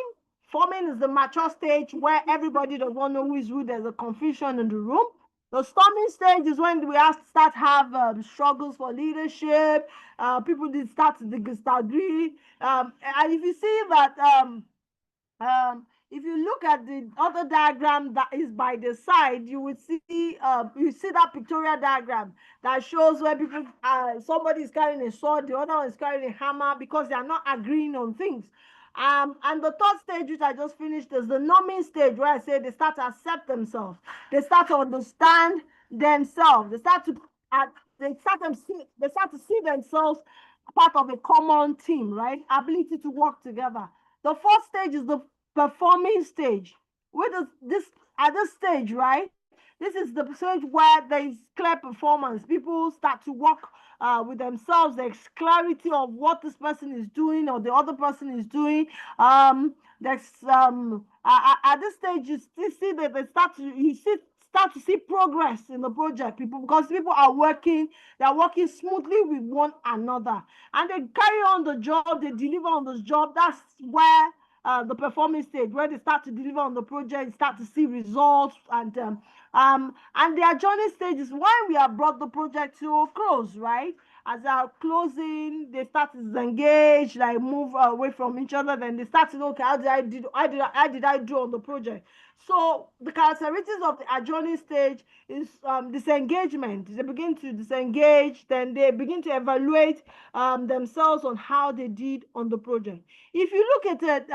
Forming is the mature stage where everybody does not know who is who. There's a confusion in the room. The storming stage is when we start have struggles for leadership. People did start to disagree. And if you see that if you look at the other diagram that is by the side, you will see you see that pictorial diagram that shows where people somebody is carrying a sword, the other one is carrying a hammer because they are not agreeing on things. And the third stage, which I just finished, is the numbing stage, where I say they start to accept themselves, they start to understand themselves, they start to see themselves part of a common team, right? Ability to work together. The fourth stage is the performing stage. With this at this stage, right? This is the stage where there is clear performance. People start to work with themselves. There's clarity of what this person is doing or the other person is doing. There's at this stage you still see that they start to see progress in the project, because people are working, they're working smoothly with one another, and they carry on the job, they deliver on this job. That's where the performance stage, where they start to deliver on the project, start to see results, and their journey stage is why we have brought the project to a close, right? as they are closing, they start to disengage, like move away from each other. Then they start to know, okay, how did I do on the project? So the characteristics of the adjourning stage is disengagement. They begin to disengage, then they begin to evaluate themselves on how they did on the project. If you look at it,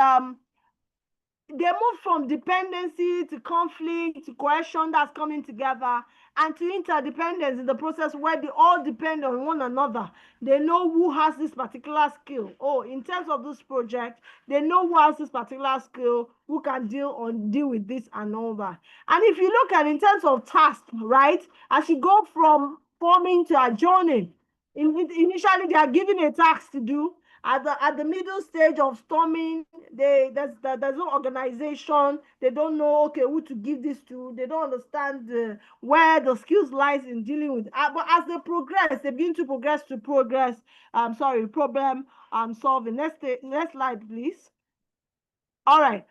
they move from dependency to conflict to cohesion, that's coming together, and to interdependence in the process where they all depend on one another. They know who has this particular skill. Oh, in terms of this project, they know who has this particular skill, who can deal with this and all that. And if you look at in terms of task, right, as you go from forming to adjourning, initially they are given a task to do. At the middle stage of storming, there's no organization. They don't know, okay, who to give this to. They don't understand where the skills lies in dealing with. But as they progress, they begin to progress. Sorry, problem solving. Next slide, please. All right.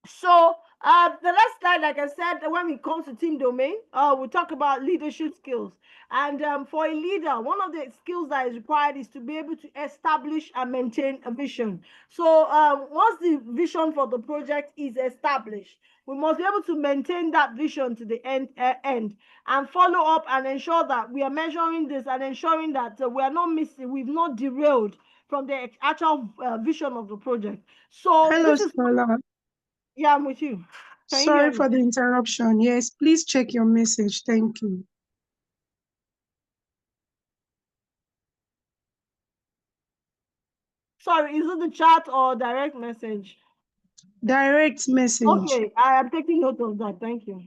So the last slide, like I said, when it comes to team domain, we talk about leadership skills. And for a leader, one of the skills that is required is to be able to establish and maintain a vision. So once the vision for the project is established, we must be able to maintain that vision to the end and follow up and ensure that we are measuring this and ensuring that we are not missing, we've not derailed from the actual vision of the project. So Hello, this is, Stella. yeah, I'm with you. Can you hear Sorry me? for the interruption. Yes, please check your message. Thank you. Sorry, is it the chat or direct message? Direct message. Okay, I am taking note of that. Thank you.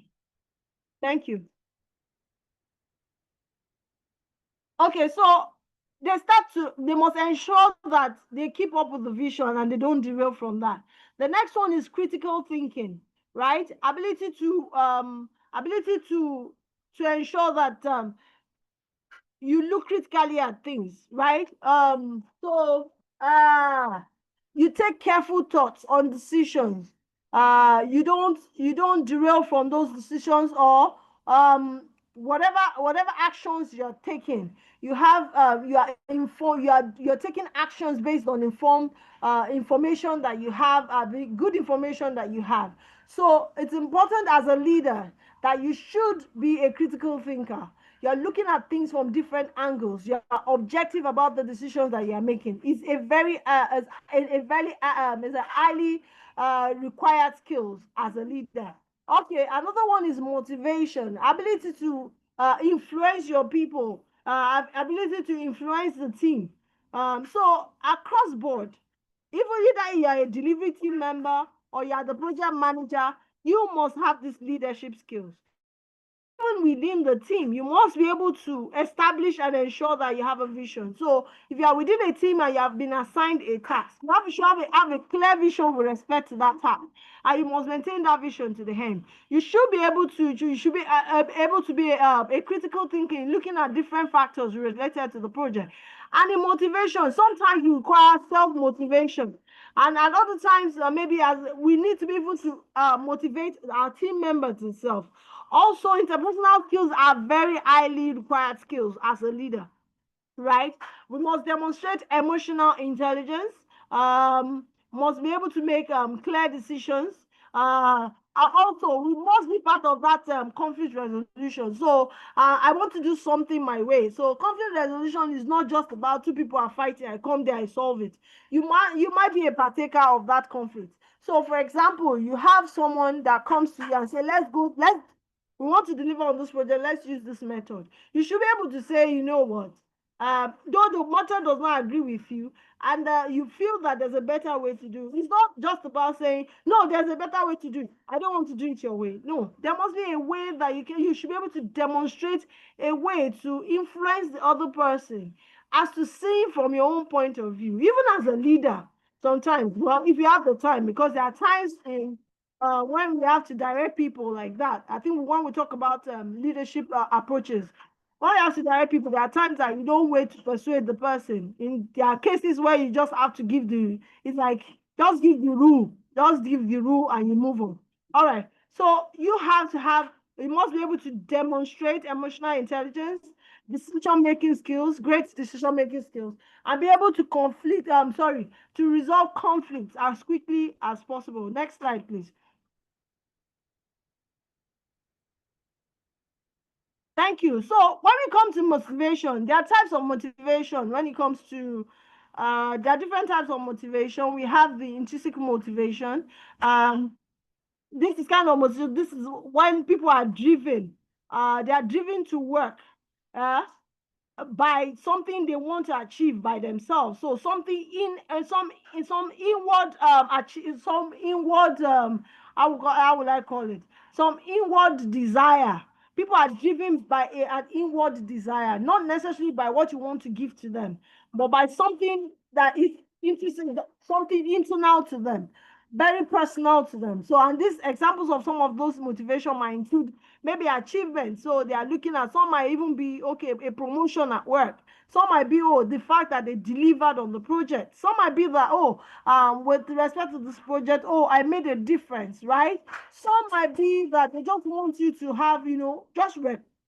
Thank you. Okay, so they must ensure that they keep up with the vision and they don't derail from that. The next one is critical thinking, right? Ability to ensure that you look critically at things, right? So you take careful thoughts on decisions. You don't derail from those decisions, or whatever actions you're taking, you're taking actions based on informed information that you have, the good information that you have. So it's important as a leader that you should be a critical thinker. You're looking at things from different angles. You're objective about the decisions that you're making. It's a very it's a highly required skills as a leader. Okay, another one is motivation, ability to influence your people, ability to influence the team. So across board, even either you are a delivery team member or you are the project manager, you must have these leadership skills. Even within the team, you must be able to establish and ensure that you have a vision. So if you are within a team and you have been assigned a task, you should have a clear vision with respect to that task, and you must maintain that vision to the end. You should be able to be a critical thinking, looking at different factors related to the project. And in motivation, sometimes you require self-motivation. And at other times, maybe as we need to be able to motivate our team members itself. Also, interpersonal skills are very highly required skills as a leader, right? We must demonstrate emotional intelligence, must be able to make clear decisions. And also, we must be part of that conflict resolution. So, I want to do something my way. So, conflict resolution is not just about two people are fighting. I come there, I solve it. You might be a partaker of that conflict. So, for example, you have someone that comes to you and say, we want to deliver on this project. Let's use this method. You should be able to say, you know what? Though the method does not agree with you, and you feel that there's a better way to do it, it's not just about saying, no, there's a better way to do it. I don't want to do it your way. No, there must be a way that you should be able to demonstrate a way to influence the other person as to see from your own point of view. Even as a leader, sometimes, well, if you have the time, because there are times in when we have to direct people like that. I think when we talk about leadership approaches, when you have to direct people, there are times that you don't wait to persuade the person. There are cases where you just have to it's like, just give the rule and you move on. All right. So you must be able to demonstrate emotional intelligence, decision-making skills, great decision-making skills, and be able to to resolve conflicts as quickly as possible. Next slide, please. Thank you. So when we come to motivation, there are types of motivation when it comes to there are different types of motivation. We have the intrinsic motivation. This is kind of motivation. This is when people are driven. They are driven to work. Uh, by something they want to achieve by themselves. So something in some inward achieve some inward how would I call it? Some inward desire. People are driven by an inward desire, not necessarily by what you want to give to them, but by something that is interesting, something internal to them, very personal to them. So, and these examples of some of those motivation might include maybe achievements. So they are looking at, some might even be, okay, a promotion at work. Some might be, oh, the fact that they delivered on the project. Some might be that, oh, with respect to this project, oh, I made a difference, right? Some might be that they just want you to have, just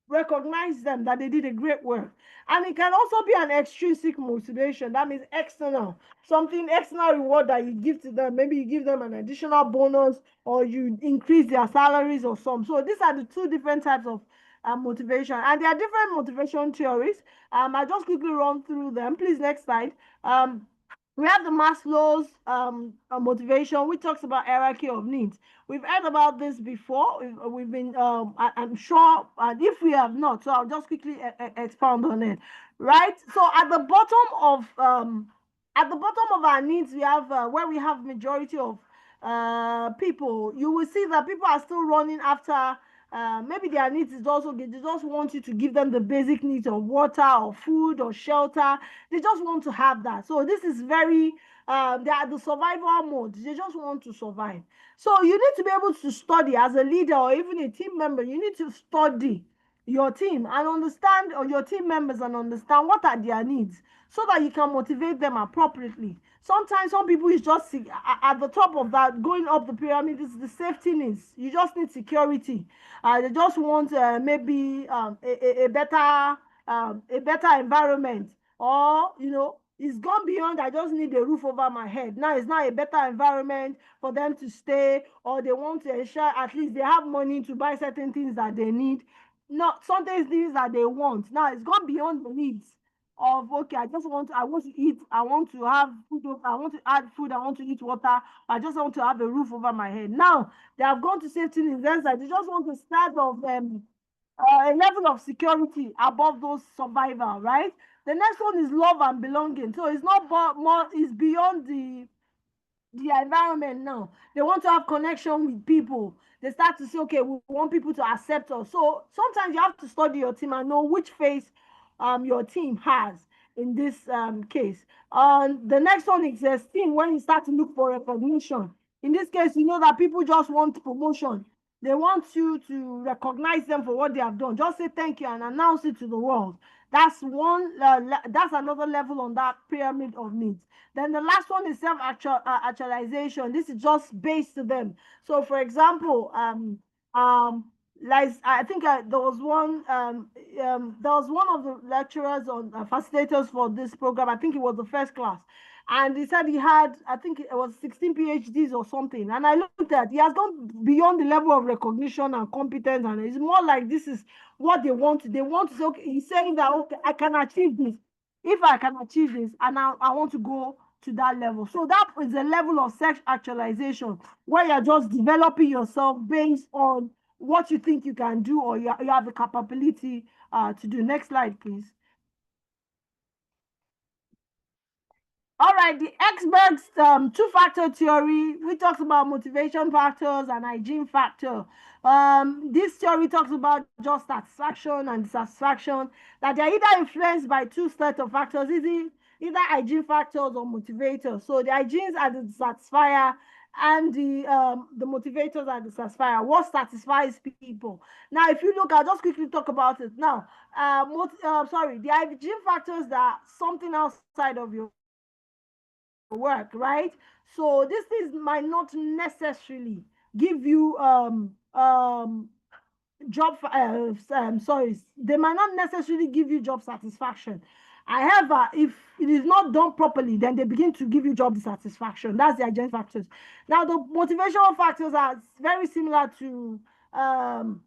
recognize them that they did a great work. And it can also be an extrinsic motivation. That means external, something external reward that you give to them. Maybe you give them an additional bonus, or you increase their salaries or some. So these are the two different types of motivation, and there are different motivation theories. I'll just quickly run through them. Please, next slide. We have the Maslow's motivation, which talks about hierarchy of needs. We've heard about this before. We've been, I'm sure, and if we have not, so I'll just quickly expound on it. Right. So at the bottom of our needs, we have where we have majority of people. You will see that people are still running after. Maybe their needs is also, they just want you to give them the basic needs of water or food or shelter. They just want to have that. So this is very they are the survival mode. They just want to survive. So you need to be able to study as a leader or even a team member. You need to study your team and understand, or your team members, and understand what are their needs, so that you can motivate them appropriately. Sometimes some people is just at the top of that, going up the pyramid, is the safety needs. You just need security. They just want maybe a better environment, or it's gone beyond, I just need a roof over my head. Now it's not a better environment for them to stay, or they want to ensure at least they have money to buy certain things that they need. Not sometimes things that they want. Now it's gone beyond the needs of, okay, I want to eat, I want to have food, I want to add food, I want to eat water, I just want to have a roof over my head. Now they have gone to safety needs. They just want to start off a level of security above those survival, right? The next one is love and belonging. So it's not more, it's beyond the environment now. They want to have connection with people. They start to say, okay, we want people to accept us. So sometimes you have to study your team and know which phase your team has in this case. The next one is esteem, when you start to look for recognition. In this case, you know that people just want promotion. They want you to recognize them for what they have done. Just say thank you and announce it to the world. That's one. That's another level on that pyramid of needs. Then the last one is self-actualization. This is just based to them. So, for example, like I think there was one of the lecturers on facilitators for this program. I think it was the first class, and he said he had, I think it was 16 PhDs or something. And I looked at, he has gone beyond the level of recognition and competence, and it's more like this is what they want. They want to say, okay, he's saying that, okay, I can achieve this. If I can achieve this, and I want to go to that level. So that is a level of self-actualization, where you're just developing yourself based on what you think you can do, or you have the capability to do. Next slide, please. All right, the experts two-factor theory, we talks about motivation factors and hygiene factor. This theory talks about just satisfaction and dissatisfaction, that they're either influenced by two sets of factors, either hygiene factors or motivators. So the hygienes are the satisfier, and the motivators are the satisfier. What satisfies people? Now, if you look, I'll just quickly talk about it now. The hygiene factors that are something outside of your work, right? So these things might not necessarily give you they might not necessarily give you job satisfaction. However, if it is not done properly, then they begin to give you job dissatisfaction. That's the agent factors. Now, the motivational factors are very similar to um,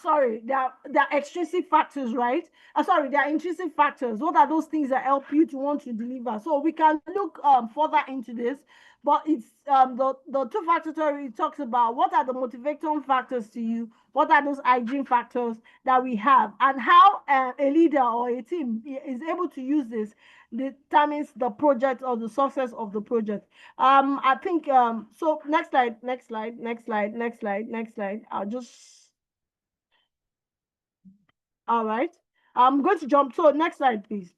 sorry, there are extrinsic factors, right? Sorry, there are intrinsic factors. What are those things that help you to want to deliver? So we can look further into this, but it's the two-factor theory talks about what are the motivating factors to you, what are those hygiene factors that we have, and how a leader or a team is able to use this determines the project or the success of the project. I think so. Next slide, next slide, next slide, next slide, next slide. I'll just All right. I'm going to jump. So next slide, please.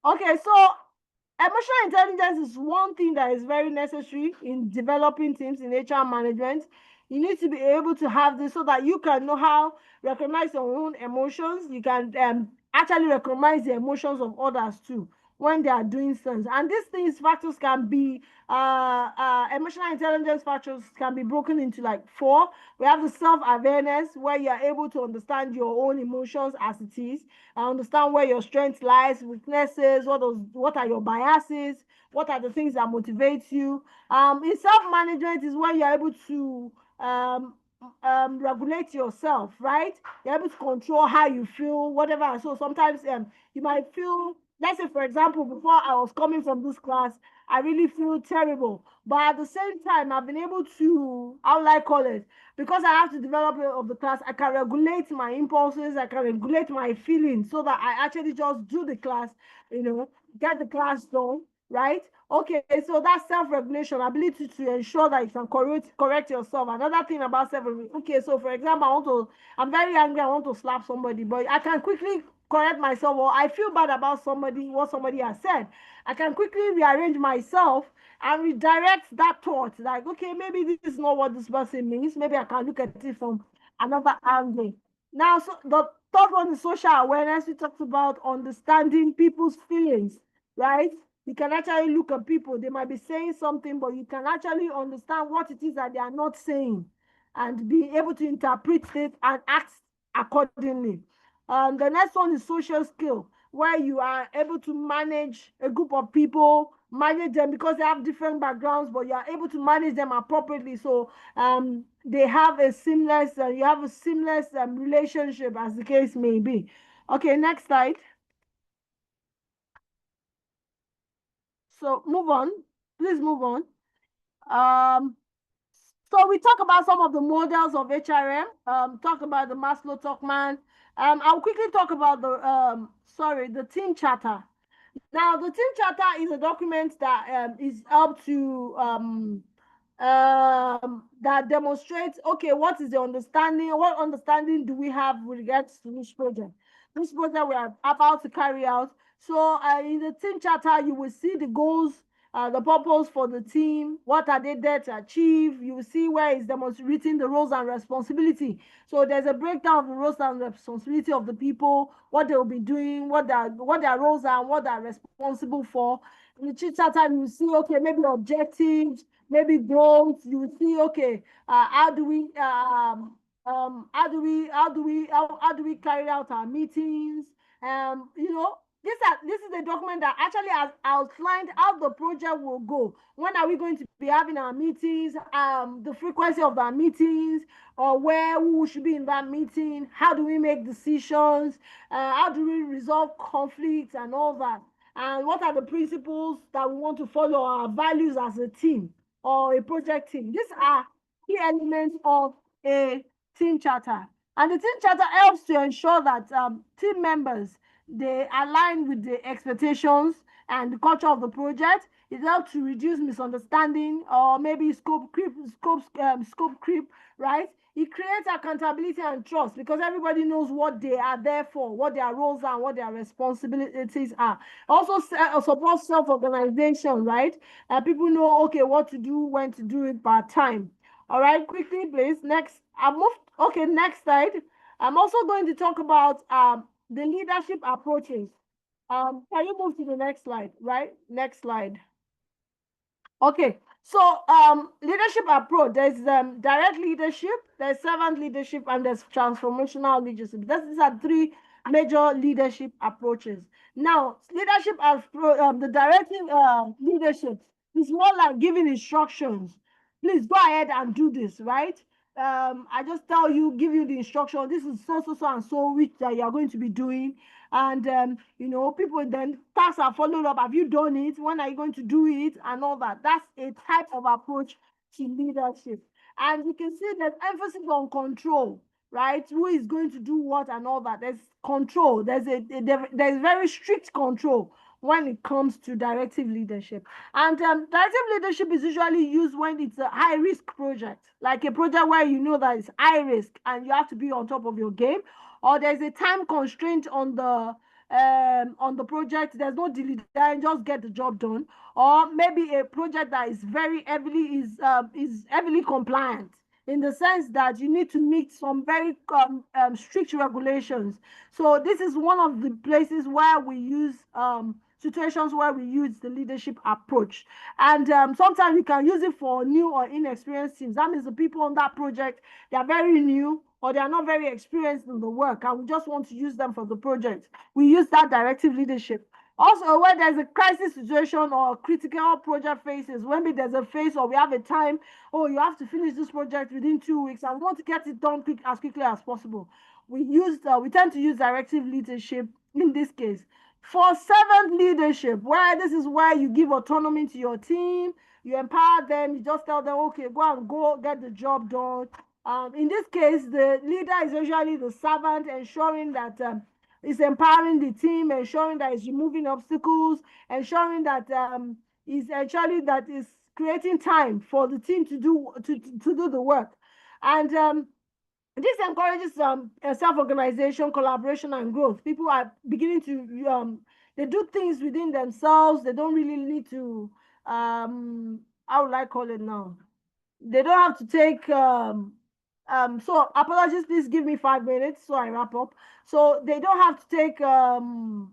Okay, so emotional intelligence is one thing that is very necessary in developing teams in HR management. You need to be able to have this so that you can know how recognize your own emotions. You can actually recognize the emotions of others too when they are doing things. And these things factors can be emotional intelligence factors can be broken into like four. We have the self-awareness where you are able to understand your own emotions as it is. I understand where your strengths lies, weaknesses, what are your biases, what are the things that motivate you. In self-management is when you're able to um, regulate yourself, right? You're able to control how you feel, whatever. So sometimes you might feel, let's say, for example, before I was coming from this class, I really feel terrible. But at the same time, I've been able to, how will I call it? Because I have to develop of the class, I can regulate my impulses, I can regulate my feelings so that I actually just do the class, get the class done, right? Okay, so that's self-regulation, ability to ensure that you can correct yourself. Another thing about self-regulation, okay, so for example, I'm very angry, I want to slap somebody, but I can quickly correct myself, or I feel bad about somebody, what somebody has said. I can quickly rearrange myself and redirect that thought, like, okay, maybe this is not what this person means. Maybe I can look at it from another angle. Now, so the third one is social awareness. We talked about understanding people's feelings, right? You can actually look at people, they might be saying something, but you can actually understand what it is that they are not saying and be able to interpret it and act accordingly. The next one is social skill, where you are able to manage a group of people, manage them because they have different backgrounds, but you are able to manage them appropriately. So they have a seamless, you have a seamless relationship, as the case may be. Okay, next slide. So move on, please move on. Um, so we talk about some of the models of HRM. Talk about the Maslow Talkman. I'll quickly talk about the team charter. Now, the team charter is a document that is up to that demonstrates, okay, what is the understanding? What understanding do we have with regards to this project? This project we are about to carry out. So, in the team charter, you will see the goals, the purpose for the team, what are they there to achieve. You will see where it's demonstrating the roles and responsibility. So there's a breakdown of the roles and responsibility of the people, what they will be doing, what their roles are, and what they're responsible for. In the chit chat time, you see, okay, maybe objectives, maybe goals. You will see, okay, how do we carry out our meetings? This is a document that actually has outlined how the project will go. When are we going to be having our meetings? The frequency of our meetings, or who should be in that meeting? How do we make decisions? How do we resolve conflicts and all that? And what are the principles that we want to follow, our values as a team or a project team? These are key elements of a team charter. And the team charter helps to ensure that team members, they align with the expectations and the culture of the project. It helps to reduce misunderstanding or maybe scope creep, right? It creates accountability and trust because everybody knows what they are there for, what their roles are, and what their responsibilities are. Also, support self-organization, right? People know, okay, what to do, when to do it per time. All right, quickly, please. Next, I moved. Okay, next slide. I'm also going to talk about the leadership approaches. Can you move to the next slide, right? Next slide. Okay, so leadership approach, there's direct leadership, there's servant leadership, and there's transformational leadership. These are three major leadership approaches. Now, leadership the directive leadership is more like giving instructions. Please go ahead and do this, right? I just tell you, give you the instruction. This is so so so and so which that you are going to be doing, and people then tasks are followed up. Have you done it? When are you going to do it? And all that. That's a type of approach to leadership. And you can see there's emphasis on control, right? Who is going to do what and all that. There's control. There's very strict control when it comes to directive leadership. And directive leadership is usually used when it's a high risk project, like a project where you know that it's high risk and you have to be on top of your game, or there's a time constraint on the project. There's no deadline, just get the job done. Or maybe a project that is very heavily is heavily compliant, in the sense that you need to meet some very strict regulations. So this is one of the places where we use situations where we use the leadership approach. And sometimes we can use it for new or inexperienced teams. That means the people on that project, they are very new or they are not very experienced in the work, and we just want to use them for the project. We use that directive leadership. Also, when there's a crisis situation or critical project phases, maybe there's a phase or we have a time, oh, you have to finish this project within 2 weeks and we want to get it done as quickly as possible. We tend to use directive leadership in this case. For servant leadership, where this is where you give autonomy to your team, you empower them, you just tell them, okay, go get the job done. In this case, the leader is usually the servant, ensuring that is empowering the team, ensuring that is removing obstacles, ensuring that is creating time for the team to do the work. And this encourages self-organization, collaboration, and growth. People are beginning to they do things within themselves. They don't really need to how would I call it now? They don't have to take so apologies, please give me 5 minutes so I wrap up. So they don't have to take so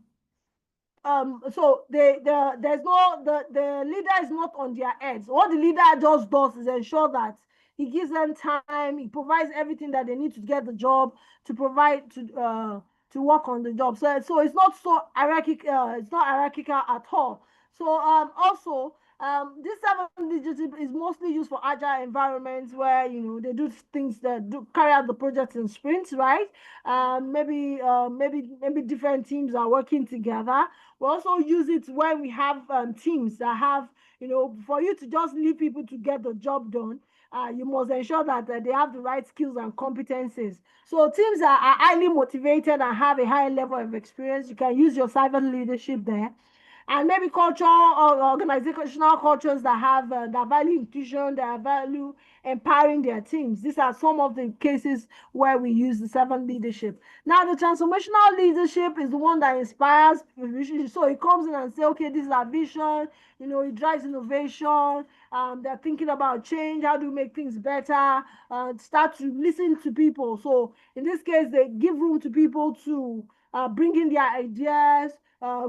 the leader is not on their heads. What the leader just does is ensure that he gives them time, he provides everything that they need to get the job, to provide to work on the job. So it's not so hierarchical, it's not hierarchical at all. So also this seven leadership is mostly used for agile environments where they do things that do carry out the project in sprints, right? Maybe different teams are working together. We also use it when we have teams that have, for you to just leave people to get the job done. You must ensure that they have the right skills and competencies. So teams are highly motivated and have a high level of experience. You can use your servant leadership there. And maybe cultural or organizational cultures that have that value inclusion, that value empowering their teams. These are some of the cases where we use the servant leadership. Now, the transformational leadership is the one that inspires. So it comes in and say, okay, this is our vision. It drives innovation. They're thinking about change. How do we make things better? Start to listen to people. So in this case, they give room to people to bring in their ideas.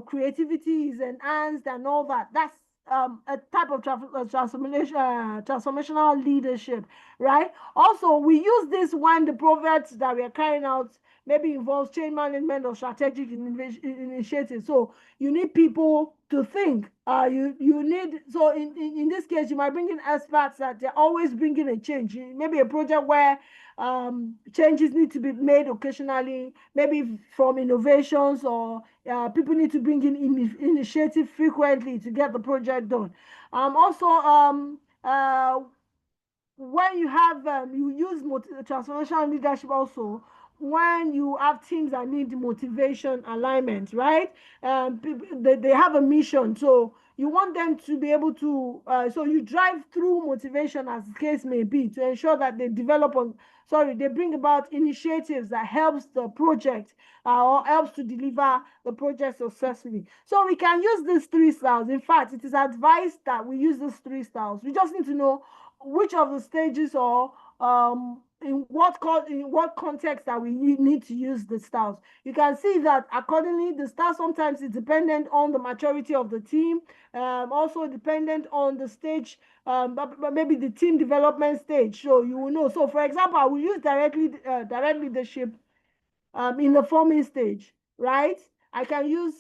Creativity is enhanced and all that. That's a type of transformational leadership, right? Also, we use this when the projects that we are carrying out maybe involves change management or strategic initiatives. So you need people to think. You need, so in this case, you might bring in experts that they're always bringing a change. Maybe a project where changes need to be made occasionally, maybe from innovations, or people need to bring in initiative frequently to get the project done. Also, when you have you use transformational leadership also when you have teams that need motivation alignment, right? They have a mission, so you want them to be able to so you drive through motivation, as the case may be, to ensure that they bring about initiatives that helps the project or helps to deliver the project successfully. So we can use these three styles. In fact, it is advised that we use these three styles. We just need to know which of the stages or in what context that we need to use the styles. You can see that accordingly, the style sometimes is dependent on the maturity of the team, also dependent on the stage, but maybe the team development stage. So you will know. So for example, I will use direct leadership in the forming stage, right? I can use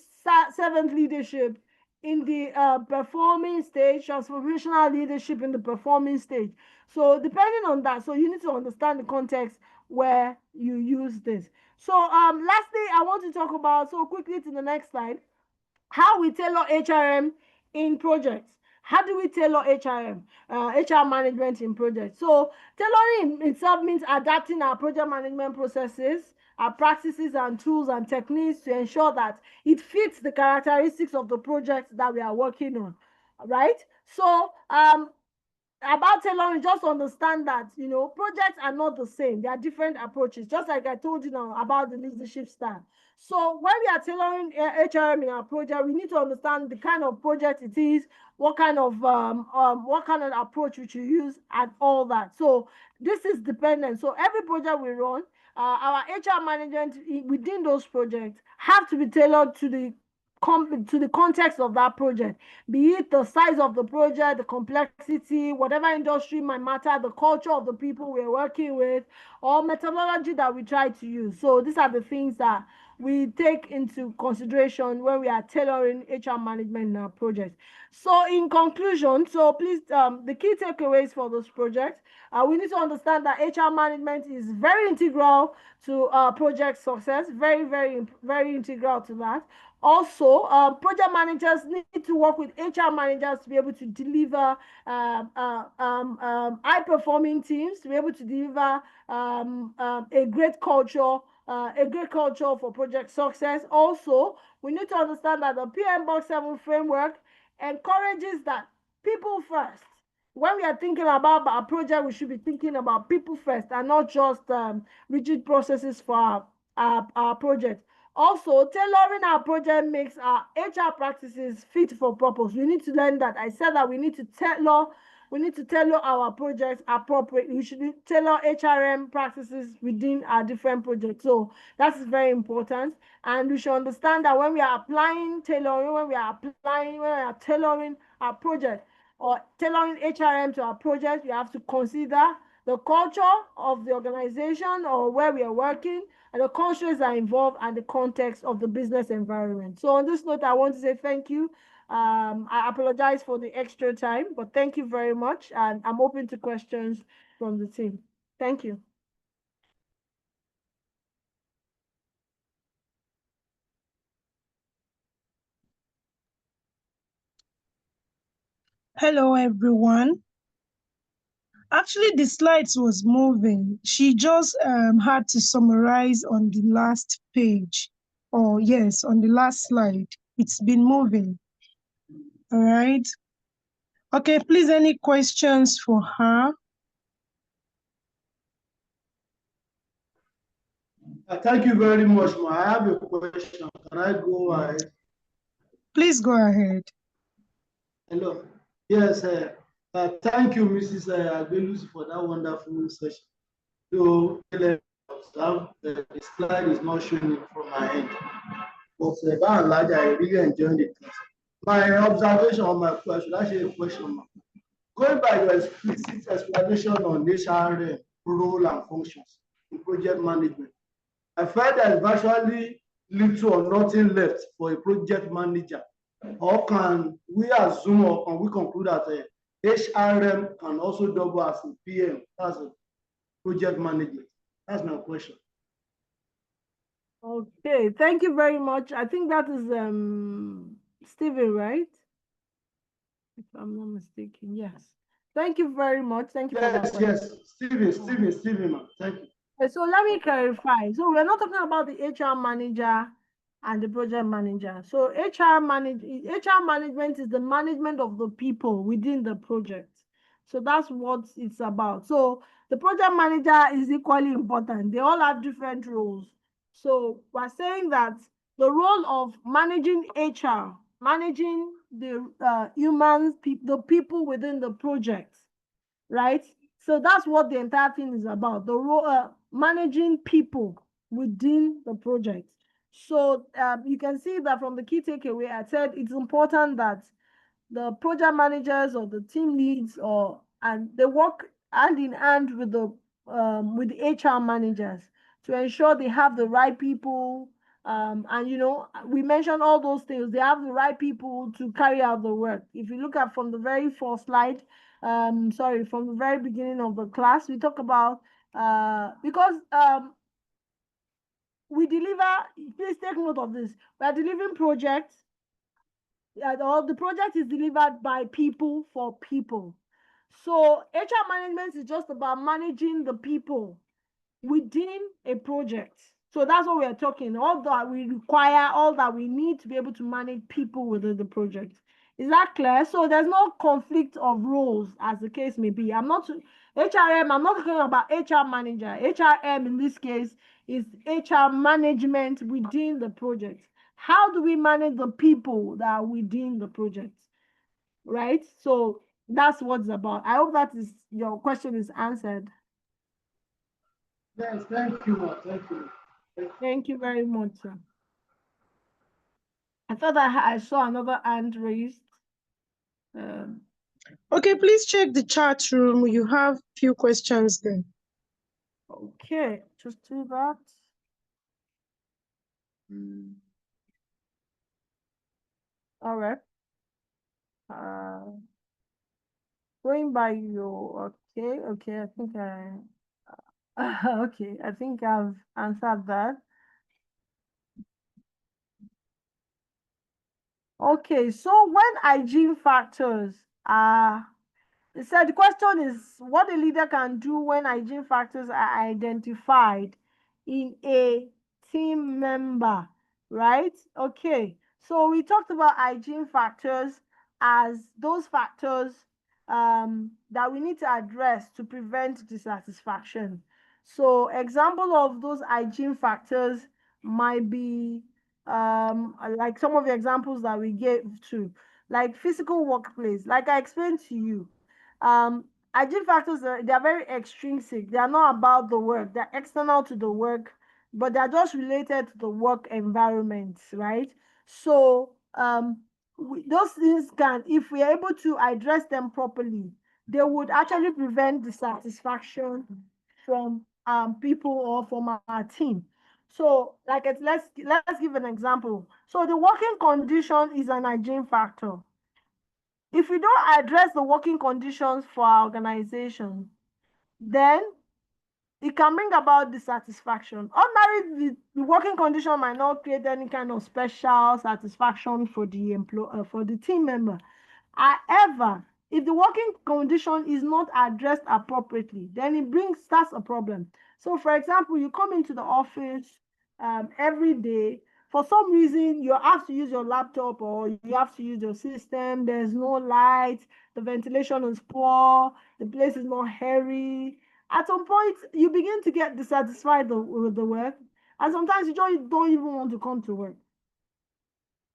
servant leadership in the performing stage, transformational leadership in the performing stage. So depending on that, so you need to understand the context where you use this. So lastly, I want to talk about, so quickly to the next slide, how we tailor HRM in projects. How do we tailor HRM, HR management in projects? So tailoring itself means adapting our project management processes, our practices and tools and techniques to ensure that it fits the characteristics of the project that we are working on, right? So about tailoring, just understand that, you know, projects are not the same. They are different approaches, just like I told you now about the leadership style. So when we are tailoring HRM in our project, we need to understand the kind of project it is, what kind of approach we should use, and all that. So this is dependent. So every project we run, our HR management within those projects have to be tailored to the context of that project, be it the size of the project, the complexity, whatever industry might matter, the culture of the people we're working with, or methodology that we try to use. So these are the things that we take into consideration when we are tailoring HR management in our projects. So in conclusion, so please, the key takeaways for this project, we need to understand that HR management is very integral to project success, very, very, very integral to that. Also, project managers need to work with HR managers to be able to deliver high-performing teams, to be able to deliver a great culture for project success. Also, we need to understand that the PM Box 7 framework encourages that people first. When we are thinking about a project, we should be thinking about people first and not just rigid processes for our project. Also, tailoring our project makes our HR practices fit for purpose. We need to learn that. I said that we need to tailor our projects appropriately. We should tailor HRM practices within our different projects. So that's very important. And we should understand that when we are tailoring our project or tailoring HRM to our project, we have to consider the culture of the organization or where we are working, and the constraints that are involved, and the context of the business environment. So on this note, I want to say thank you. I apologize for the extra time, but thank you very much, and I'm open to questions from the team. Thank you. Hello, everyone. Actually, the slides was moving. She just had to summarize on the last page. Or yes, on the last slide. It's been moving. All right. Okay, please, any questions for her? Thank you very much, Ma. I have a question. Can I go ahead? Please go ahead. Hello. Yes, thank you, Mrs. Abelusi, for that wonderful session. So, the slide is not showing it from my end. But by and large, I really enjoyed it. My observation on my question, actually a question, Ma. Going by your explicit explanation on HRM role and functions in project management, I find that virtually little or nothing left for a project manager. Or can we assume or can we conclude that HRM can also double as a PM, as a project management? That's my question. Okay, thank you very much. I think that is Stephen, right? If I'm not mistaken, yes. Thank you very much. Thank you for that question. Yes, Stephen, thank you. So let me clarify. So we're not talking about the HR manager and the project manager. So HR management is the management of the people within the project. So that's what it's about. So the project manager is equally important. They all have different roles. So we're saying that the role of managing HR, managing the humans, the people within the project, right? So that's what the entire thing is about, the role, managing people within the project. So you can see that from the key takeaway, I said it's important that the project managers or the team leads and they work hand in hand with the HR managers to ensure they have the right people. And we mentioned all those things. They have the right people to carry out the work. If you look at from the very first slide, sorry, from the very beginning of the class, we talk about because we deliver. Please take note of this. We are delivering projects. All the project is delivered by people for people. So HR management is just about managing the people within a project. So that's what we're talking. All that we require, all that we need to be able to manage people within the project. Is that clear? So there's no conflict of roles, as the case may be. I'm not talking about HR manager. HRM in this case is HR management within the project. How do we manage the people that are within the project? Right? So that's what it's about. I hope that is your question is answered. Yes, thank you, ma. Thank you. Thank you very much, sir. I thought I saw another hand raised. Okay, please check the chat room. You have few questions there. Okay, just do that. All right. Going by your okay. I think okay. I think I've answered that. Okay, so when hygiene factors are, it said the question is what a leader can do when hygiene factors are identified in a team member, right? Okay, so we talked about hygiene factors as those factors that we need to address to prevent dissatisfaction. So example of those hygiene factors might be like some of the examples that we gave to, like physical workplace, like I explained to you. Hygiene factors they are very extrinsic. They are not about the work. They're external to the work, but they're just related to the work environment, right? So those things can, if we are able to address them properly, they would actually prevent dissatisfaction from people or from our team. So, like let's give an example. So the working condition is an hygiene factor. If we don't address the working conditions for our organization, then it can bring about dissatisfaction. Ordinarily, the working condition might not create any kind of special satisfaction for the team member. However, if the working condition is not addressed appropriately, then starts a problem. So, for example, you come into the office every day. For some reason, you have to use your laptop or you have to use your system. There's no light. The ventilation is poor. The place is not hairy. At some point, you begin to get dissatisfied with the work. And sometimes you don't even want to come to work.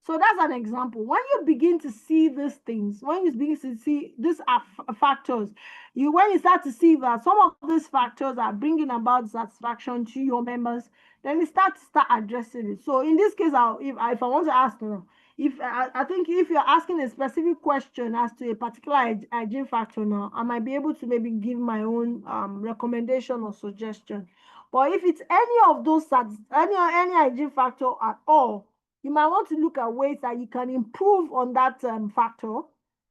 So that's an example. When you begin to see these things, when you begin to see these are factors, when you start to see that some of these factors are bringing about satisfaction to your members, then you start addressing it. So in this case, if I want to ask now, I think if you're asking a specific question as to a particular hygiene factor now, I might be able to maybe give my own recommendation or suggestion. But if it's any of those any hygiene factor at all, you might want to look at ways that you can improve on that factor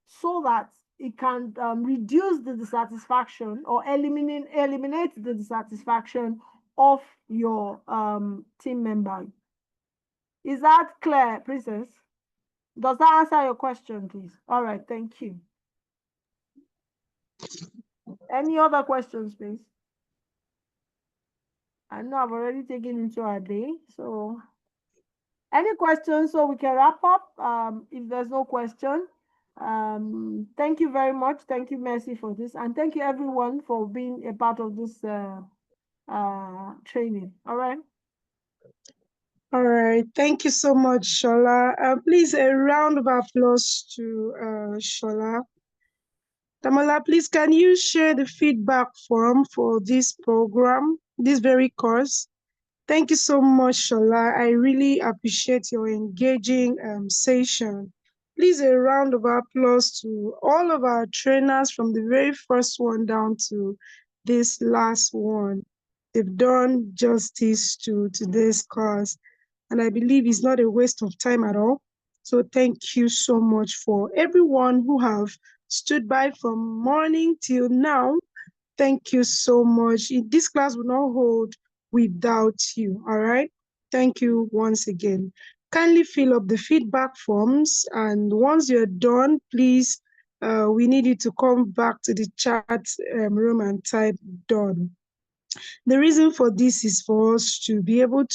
so that it can reduce the dissatisfaction or eliminate the dissatisfaction of your team member. Is that clear, Princess? Does that answer your question, please? All right, thank you. Any other questions, please? I know I've already taken into our day, so any questions so we can wrap up? If there's no question, thank you very much. Thank you, Mercy, for this, and thank you everyone for being a part of this training. All right. All right. Thank you so much, Shola. Please, a round of applause to Shola. Damola, please, can you share the feedback form for this program, this very course? Thank you so much, Shola. I really appreciate your engaging session. Please, a round of applause to all of our trainers from the very first one down to this last one. They've done justice to today's course, and I believe it's not a waste of time at all. So thank you so much for everyone who have stood by from morning till now. Thank you so much. This class will not hold without you, all right? Thank you once again. Kindly fill up the feedback forms, and once you're done, please, we need you to come back to the chat room and type done. The reason for this is for us to be able